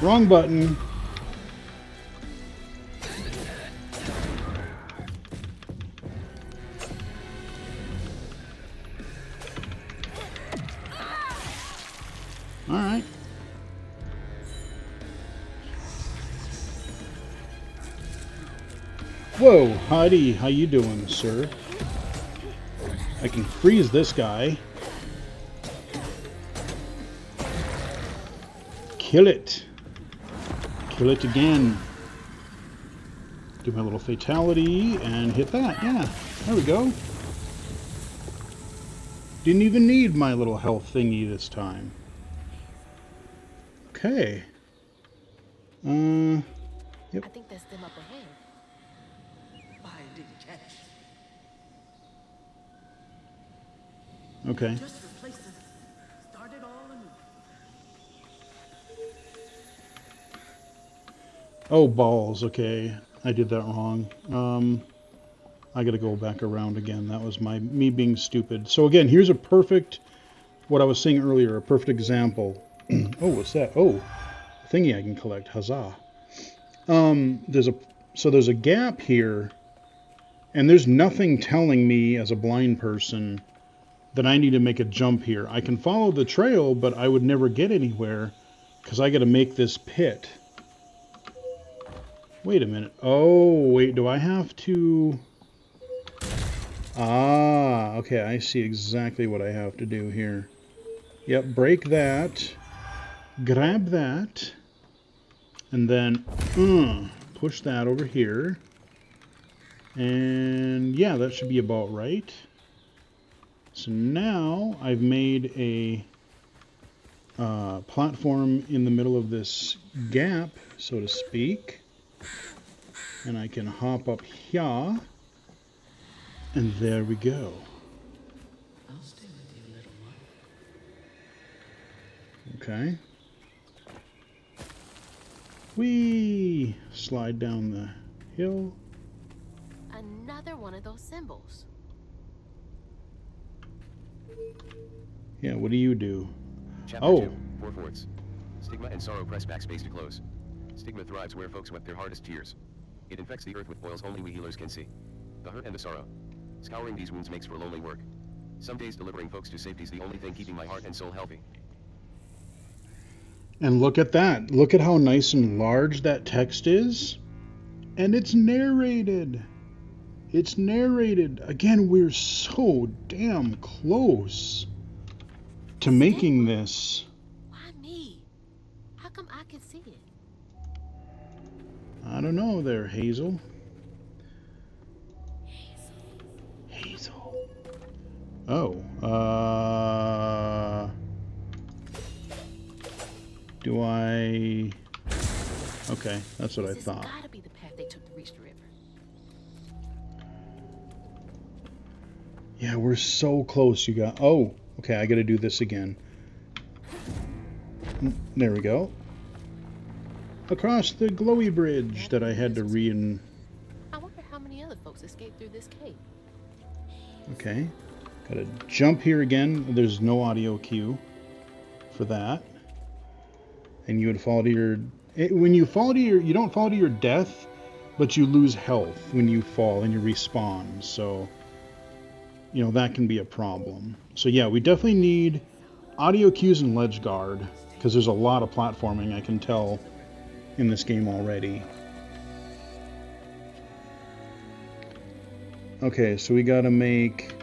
Wrong button. Alright. Whoa, howdy, how you doing, sir? I can freeze this guy. Kill it. Kill it again. Do my little fatality and hit that. Yeah, there we go. Didn't even need my little health thingy this time. Okay. Yep. I think that's them up ahead. I didn't catch. Okay. Just replace them. Start it all anew. Oh, balls. Okay. I did that wrong. I gotta go back around again. That was me being stupid. So again, here's a perfect, what I was saying earlier, a perfect example. Oh, what's that? Oh, thingy I can collect. Huzzah. There's a gap here, and there's nothing telling me as a blind person that I need to make a jump here. I can follow the trail, but I would never get anywhere because I got to make this pit. Wait a minute. Oh, wait, do I have to... Ah, okay, I see exactly what I have to do here. Yep, break that, grab that, and then push that over here. And yeah, that should be about right. So now I've made a platform in the middle of this gap, so to speak. And I can hop up here. And there we go. I'll stay with you, little one. Okay. Whee! Slide down the hill. Another one of those symbols. Yeah, what do you do? Chapter Oh, 2, 4 fourths. Stigma and sorrow. Press backspace to close. Stigma thrives where folks wept their hardest tears. It infects the earth with boils only we healers can see. The hurt and the sorrow. Scouring these wounds makes for lonely work. Some days delivering folks to safety's the only thing keeping my heart and soul healthy. and look at that. Look at how nice and large that text is. And it's narrated. It's narrated. Again, we're so damn close to making this. Why me? How come I could see it? I don't know there, Hazel. Hazel. Oh, do I... Okay, that's what I This thought. gotta be the path they took to reach the river. Yeah, we're so close, you got... Oh, okay, I gotta do this again. There we go. Across the glowy bridge that I had to I wonder how many other folks escaped through this cave. Okay. Gotta jump here again. There's no audio cue for that. And you would fall to your... When you fall to your... You don't fall to your death, but you lose health when you fall and you respawn. So, you know, that can be a problem. So yeah, we definitely need audio cues and ledge guard, because there's a lot of platforming I can tell in this game already. Okay, so we gotta make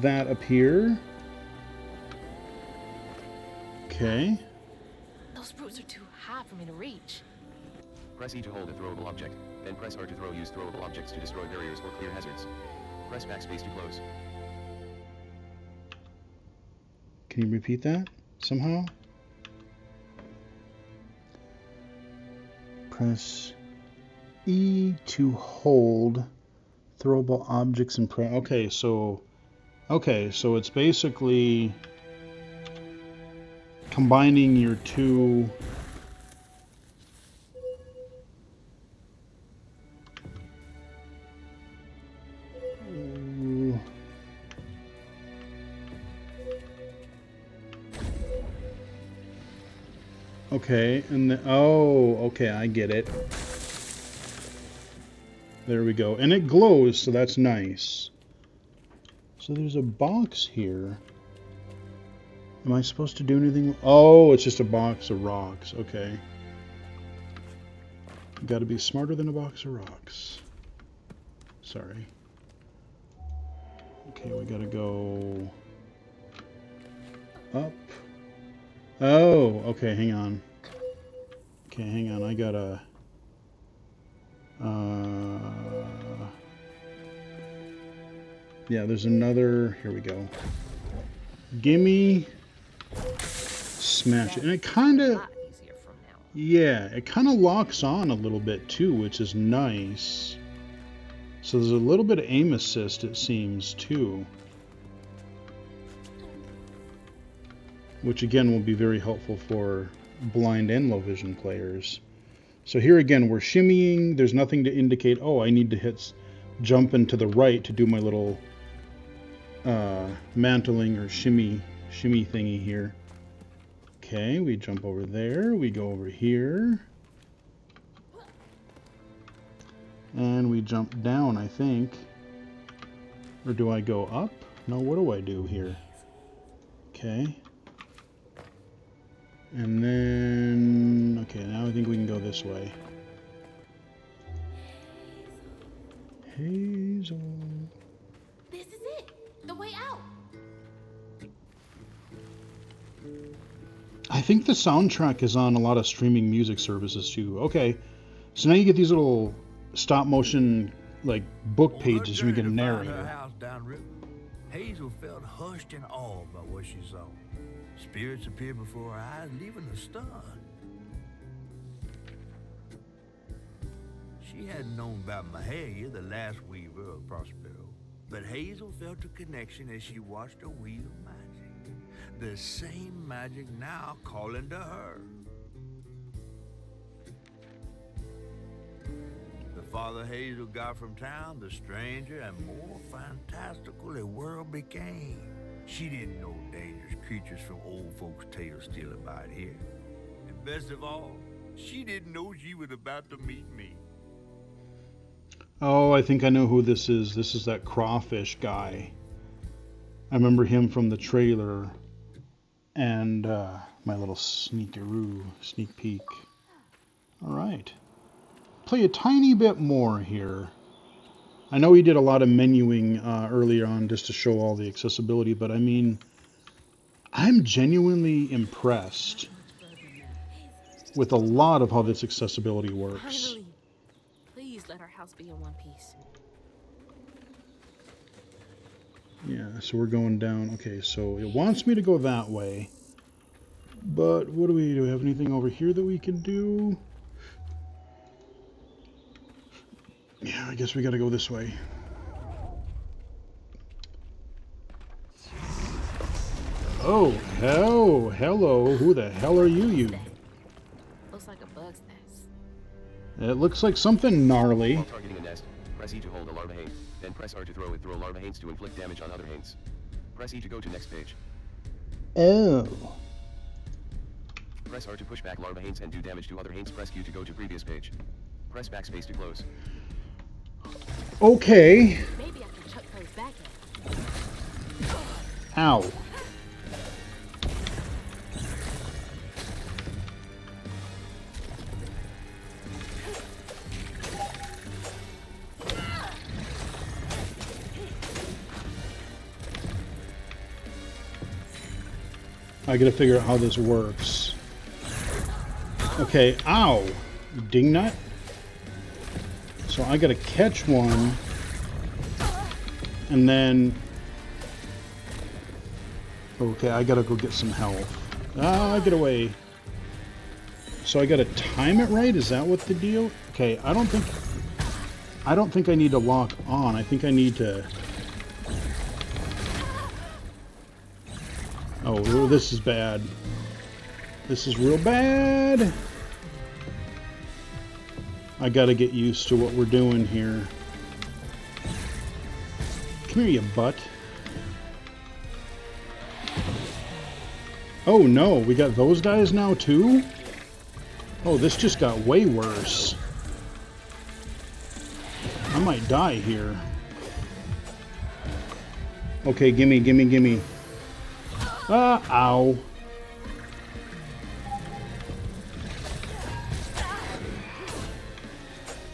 that appear. Okay. Those roots are too high for me to reach. Press E to hold a throwable object, then press R to throw. Use throwable objects to destroy barriers or clear hazards. Press backspace to close. Can you repeat that somehow? Press E to hold throwable objects and press. Okay, so it's basically combining your two. Okay, and okay, I get it. There we go. And it glows, so that's nice. So there's a box here. Am I supposed to do anything? Oh, it's just a box of rocks. Okay. Got to be smarter than a box of rocks. Sorry. Okay, we got to go up. Oh, okay, hang on. Okay, hang on. I gotta... yeah, there's another... Here we go. Gimme... Smash it. And it kind of... A lot easier from now Yeah, it kind of locks on a little bit too, which is nice. So there's a little bit of aim assist, it seems, too. Which again will be very helpful for blind and low vision players. So here again, we're shimmying. There's nothing to indicate, oh, I need to hit jump into the right to do my little mantling or shimmy thingy here. Okay, we jump over there. We go over here. And we jump down, I think. Or do I go up? No, what do I do here? Okay. And then... Okay, now I think we can go this way. Hazel. This is it. The way out. I think the soundtrack is on a lot of streaming music services too. Okay. So now you get these little stop motion like book pages and you get a narrator. House down river, Hazel felt hushed and awed by what she saw. Spirits appeared before her eyes, leaving her stunned. She hadn't known about Mahalia, the last weaver of Prospero, but Hazel felt a connection as she watched her wheel magic. The same magic now calling to her. The farther Hazel got from town, the stranger and more fantastical the world became. She didn't know dangerous creatures from old folks' tales still abide here. And best of all, she didn't know she was about to meet me. Oh, I think I know who this is. This is that crawfish guy. I remember him from the trailer and my little sneak peek. All right. Play a tiny bit more here. I know we did a lot of menuing earlier on just to show all the accessibility, but I mean, I'm genuinely impressed with a lot of how this accessibility works. Finally. Please let our house be in one piece. Yeah, so we're going down. Okay, so it wants me to go that way. But what do we have anything over here that we can do? Yeah, I guess we gotta go this way. Oh, hello. Who the hell are you? Looks like a bug's nest. It looks like something gnarly. While targeting a nest, press E to hold a larva hane, then press R to throw it. Throw larva hanes to inflict damage on other hanes. Press E to go to next page. Oh. Press R to push back larva hanes and do damage to other hanes. Press Q to go to previous page. Press backspace to close. Okay. Maybe I can chuck those back at him. Ow. I gotta figure out how this works. Okay, ow! Dingnut. So I gotta catch one, and then... Okay, I gotta go get some health. Ah, get away. So I gotta time it right? Is that what the deal? Okay, I don't think I need to lock on. I think I need to... Oh, this is bad. This is real bad. I gotta get used to what we're doing here. Come here, you butt. Oh no, we got those guys now too? Oh, this just got way worse. I might die here. Okay, gimme. Ah, ow.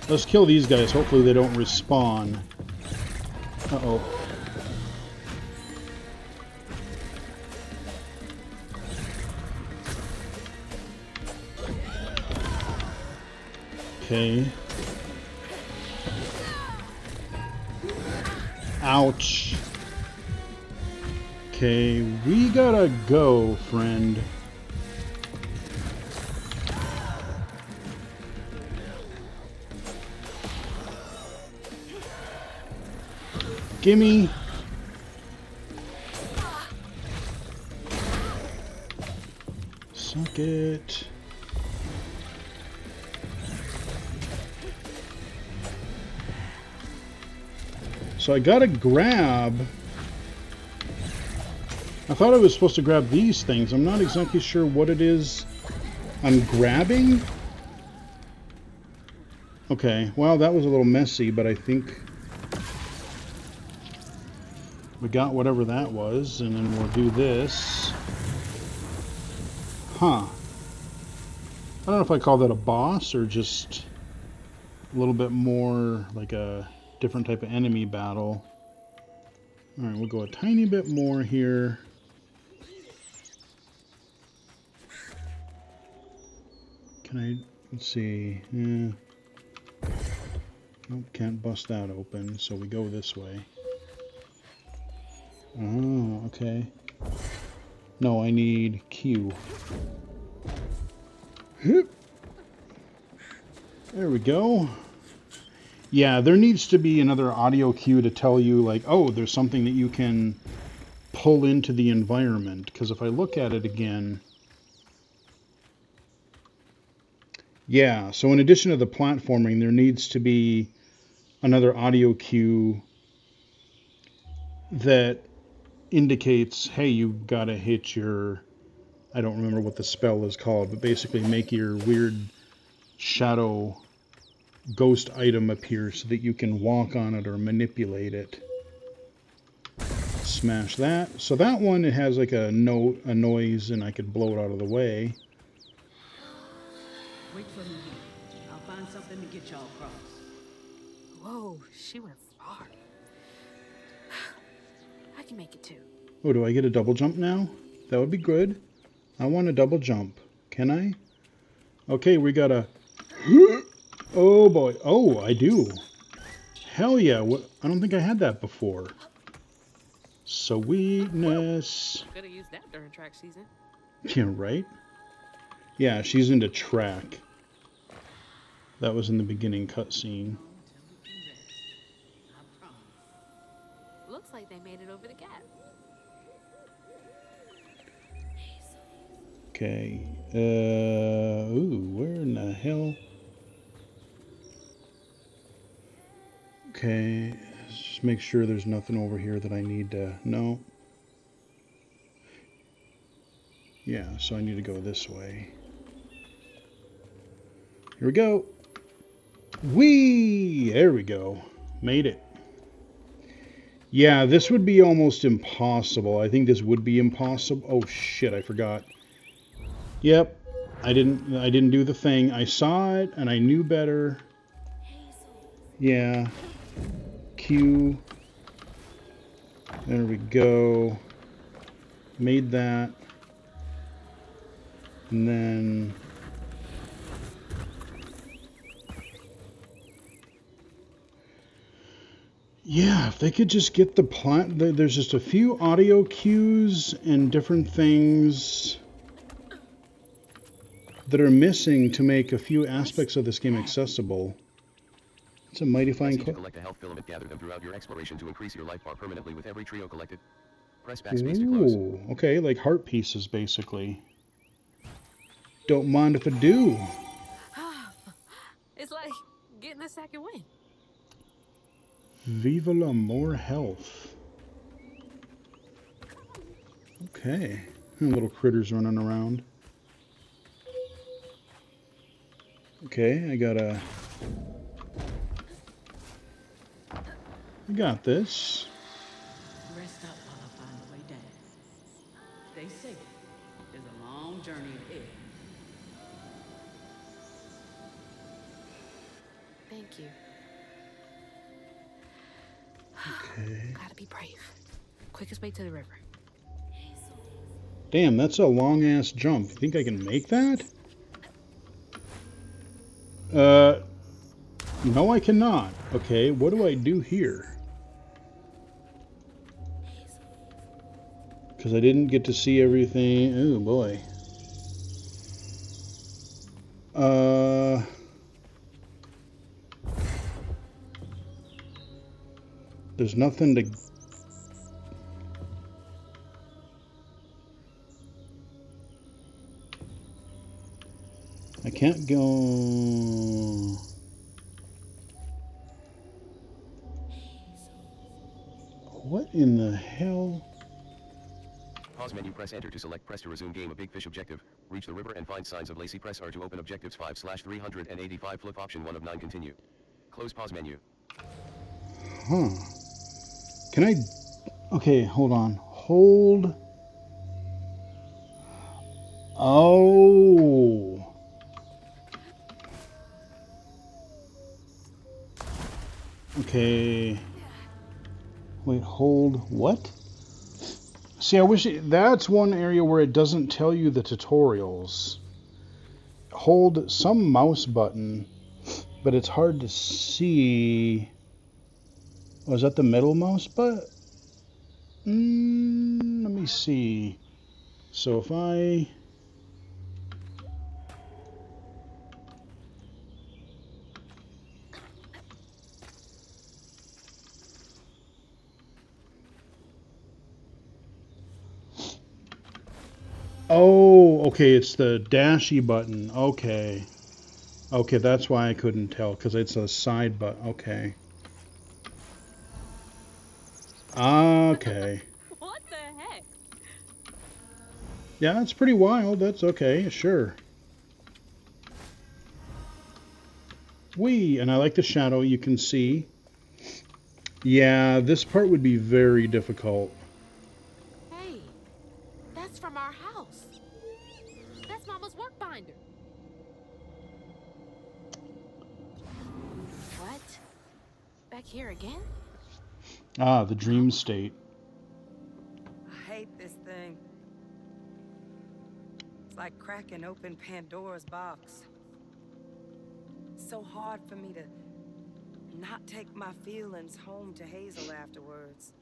Let's kill these guys. Hopefully they don't respawn. Uh-oh. Okay. Ouch. Okay, we gotta go, friend. Gimme. Suck it. So I gotta grab... I thought I was supposed to grab these things. I'm not exactly sure what it is I'm grabbing. Okay, well, that was a little messy, but I think we got whatever that was, and then we'll do this. Huh. I don't know if I call that a boss or just a little bit more like a different type of enemy battle. Alright, we'll go a tiny bit more here. Can I... let's see... Nope, can't bust that open, so we go this way. Oh, okay. No, I need Q. There we go. Yeah, there needs to be another audio cue to tell you, like, oh, there's something that you can pull into the environment. Because if I look at it again... Yeah, so in addition to the platforming, there needs to be another audio cue that indicates, hey, you gotta hit your... I don't remember what the spell is called, but basically make your weird shadow ghost item appear so that you can walk on it or manipulate it. Smash that. So that one, it has like a note, a noise, and I could blow it out of the way. Wait for me here. I'll find something to get y'all across. Whoa, she went far. I can make it too. Oh, do I get a double jump now? That would be good. I want a double jump. Can I? Okay, we got a... Oh boy. Oh, I do. Hell yeah. I don't think I had that before. Sweetness. Could have used that during track season. Yeah, right? Yeah, she's into track. That was in the beginning cutscene. Looks like they made it over the gap. Okay. Ooh, where in the hell? Okay, let's just make sure there's nothing over here that I need to... No. Yeah, so I need to go this way. Here we go. Whee! There we go. Made it. Yeah, this would be almost impossible. I think this would be impossible. Oh shit, I forgot. Yep. I didn't do the thing. I saw it and I knew better. Yeah. Q. There we go. Made that. And then... Yeah, if they could just get the plot... There's just a few audio cues and different things that are missing to make a few aspects of this game accessible. It's a mighty fine... Collect a health filament, gather them throughout your exploration to increase your life bar permanently with every trio collected. Press backspace to close. Ooh, okay, like heart pieces, basically. Don't mind if I do. It's like getting a second win. Viva la more health. Okay. Little critters running around. Okay, I got this. Rest up while I find the way down. Stay safe. There's a long journey ahead. Thank you. Okay. Gotta be brave. Quickest way to the river. Damn, that's a long-ass jump. You think I can make that? No I cannot. Okay, what do I do here? Because I didn't get to see everything. Oh boy. There's nothing to... I can't go... What in the hell? Pause menu, press enter to select, press to resume game, a big fish objective. Reach the river and find signs of Lacey, press R to open objectives 5/385 flip option 1 of 9 continue. Close pause menu. Huh. Can I... Okay, hold on. Hold... Oh... Okay. Wait, hold what? See, I wish that's one area where it doesn't tell you the tutorials. Hold some mouse button, but it's hard to see. Oh, is that the middle mouse button? Let me see. So if I... Oh, okay, it's the dashy button. Okay. Okay, that's why I couldn't tell, because it's a side button. Okay. Okay. What the heck? Yeah, it's pretty wild. That's okay, sure. Whee! And I like the shadow you can see. Yeah, this part would be very difficult. Hey, that's from our house. That's Mama's work binder. What? Back here again? Ah, the dream state. I hate this thing. It's like cracking open Pandora's box. It's so hard for me to not take my feelings home to Hazel afterwards.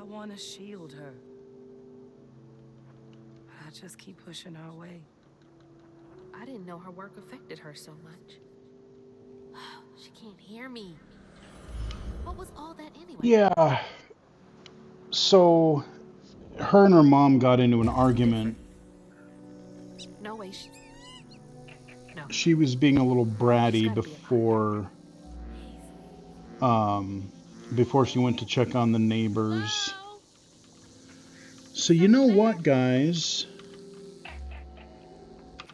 I want to shield her. But I just keep pushing her away. I didn't know her work affected her so much. She can't hear me. What was all that anyway? Yeah. So, her and her mom got into an argument. No way. No. She was being a little She's bratty gotta be a partner. before she went to check on the neighbors. Hello? So you know what, guys?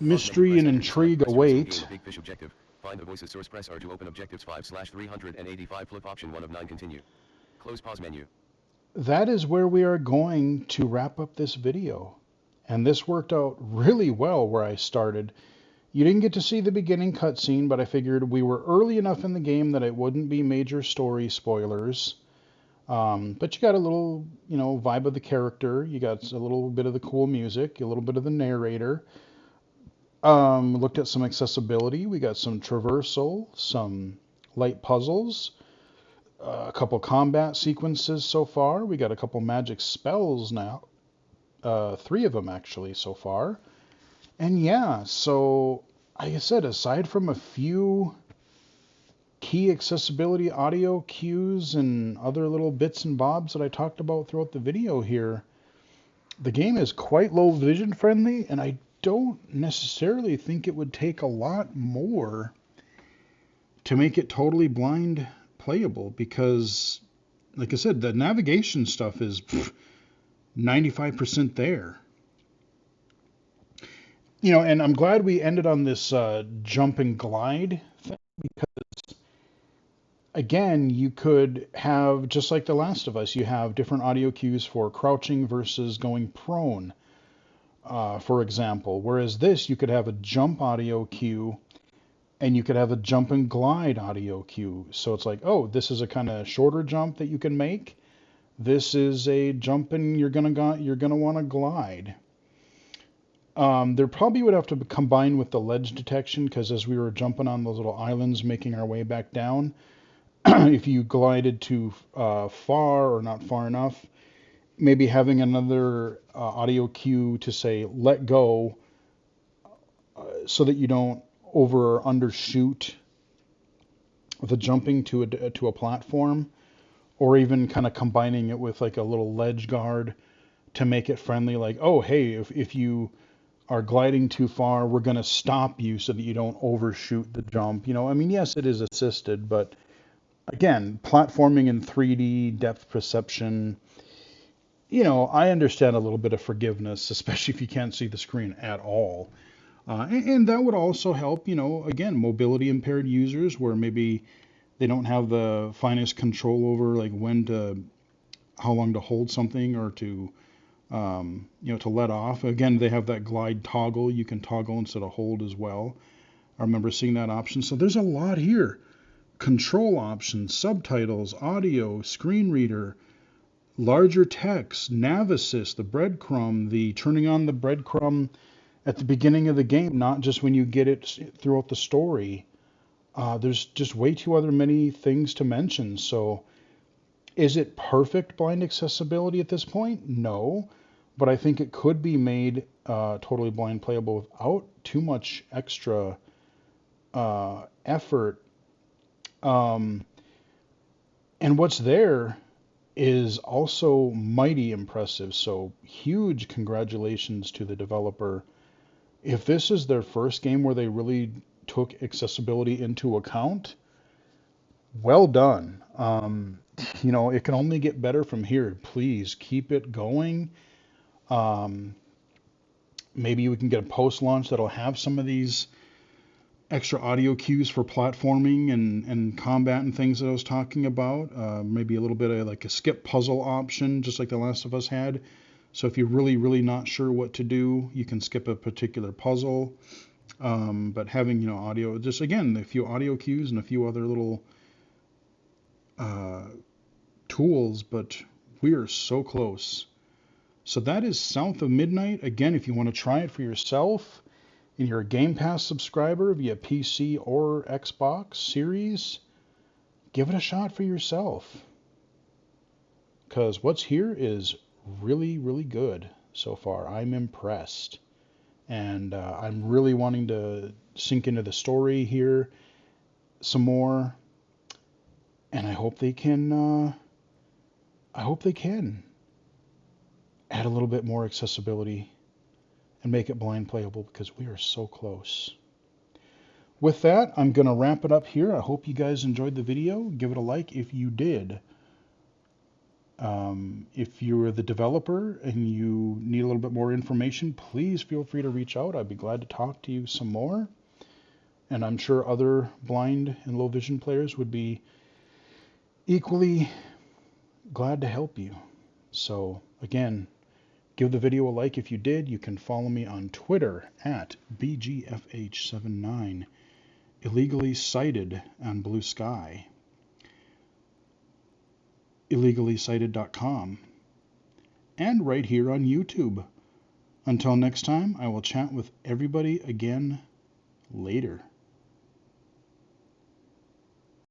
Mystery and intrigue await. Big fish objective. Find the voices source, press R to open objectives 5/385 flip option 1 of 9 continue. Close pause menu. That is where we are going to wrap up this video. And this worked out really well where I started. You didn't get to see the beginning cutscene, but I figured we were early enough in the game that it wouldn't be major story spoilers. But you got a little, vibe of the character. You got a little bit of the cool music, a little bit of the narrator. Looked at some accessibility. We got some traversal, some light puzzles, a couple combat sequences so far. We got a couple magic spells now. 3 of them actually so far. And yeah, so like I said, aside from a few key accessibility audio cues and other little bits and bobs that I talked about throughout the video here, the game is quite low vision friendly, and I don't necessarily think it would take a lot more to make it totally blind playable, because like I said, the navigation stuff is 95% there. And I'm glad we ended on this jump and glide thing, because again, you could have, just like The Last of Us, you have different audio cues for crouching versus going prone, for example. Whereas this, you could have a jump audio cue and you could have a jump and glide audio cue. So it's like, oh, this is a kind of shorter jump that you can make. This is a jump and you're gonna want to glide. There probably would have to combine with the ledge detection, because as we were jumping on those little islands making our way back down, if you glided too far or not far enough, maybe having another audio cue to say let go, so that you don't over or undershoot the jumping to a platform, or even kind of combining it with like a little ledge guard to make it friendly. Like, oh, hey, if you are gliding too far, we're going to stop you so that you don't overshoot the jump. You know, I mean, yes, it is assisted, but again, platforming in 3D, depth perception, you know, I understand a little bit of forgiveness, especially if you can't see the screen at all. And that would also help, you know, again, mobility impaired users where maybe they don't have the finest control over like how long to hold something or to, you know, to let off. Again, they have that glide toggle. You can toggle instead of hold as well. I remember seeing that option. So there's a lot here. Control options, subtitles, audio, screen reader, larger text, nav assist, the breadcrumb, the turning on the breadcrumb at the beginning of the game, not just when you get it throughout the story. There's just way too other many things to mention. So is it perfect blind accessibility at this point? No, but I think it could be made totally blind playable without too much extra effort. And what's there is also mighty impressive. So huge congratulations to the developer. If this is their first game where they really took accessibility into account, well done. You know, it can only get better from here. Please keep it going. Um, Maybe we can get a post-launch that'll have some of these extra audio cues for platforming and combat and things that I was talking about. Maybe a little bit of like a skip puzzle option, just like The Last of Us had. So if you're really, really not sure what to do, you can skip a particular puzzle. But having, you know, audio, just again, a few audio cues and a few other little tools, but we are so close. So that is South of Midnight. Again, if you want to try it for yourself and you're a Game Pass subscriber via PC or Xbox Series, give it a shot for yourself. Because what's here is really, really good so far. I'm impressed. And I'm really wanting to sink into the story here some more. And I hope they can add a little bit more accessibility and make it blind playable, because we are so close. With that, I'm going to wrap it up here. I hope you guys enjoyed the video. Give it a like if you did. If you're the developer and you need a little bit more information, please feel free to reach out. I'd be glad to talk to you some more. And I'm sure other blind and low vision players would be equally glad to help you. So again, give the video a like if you did. You can follow me on Twitter at BGFH79, illegally cited on Blue Sky, illegally-cited.com, and right here on YouTube. Until next time, I will chat with everybody again later.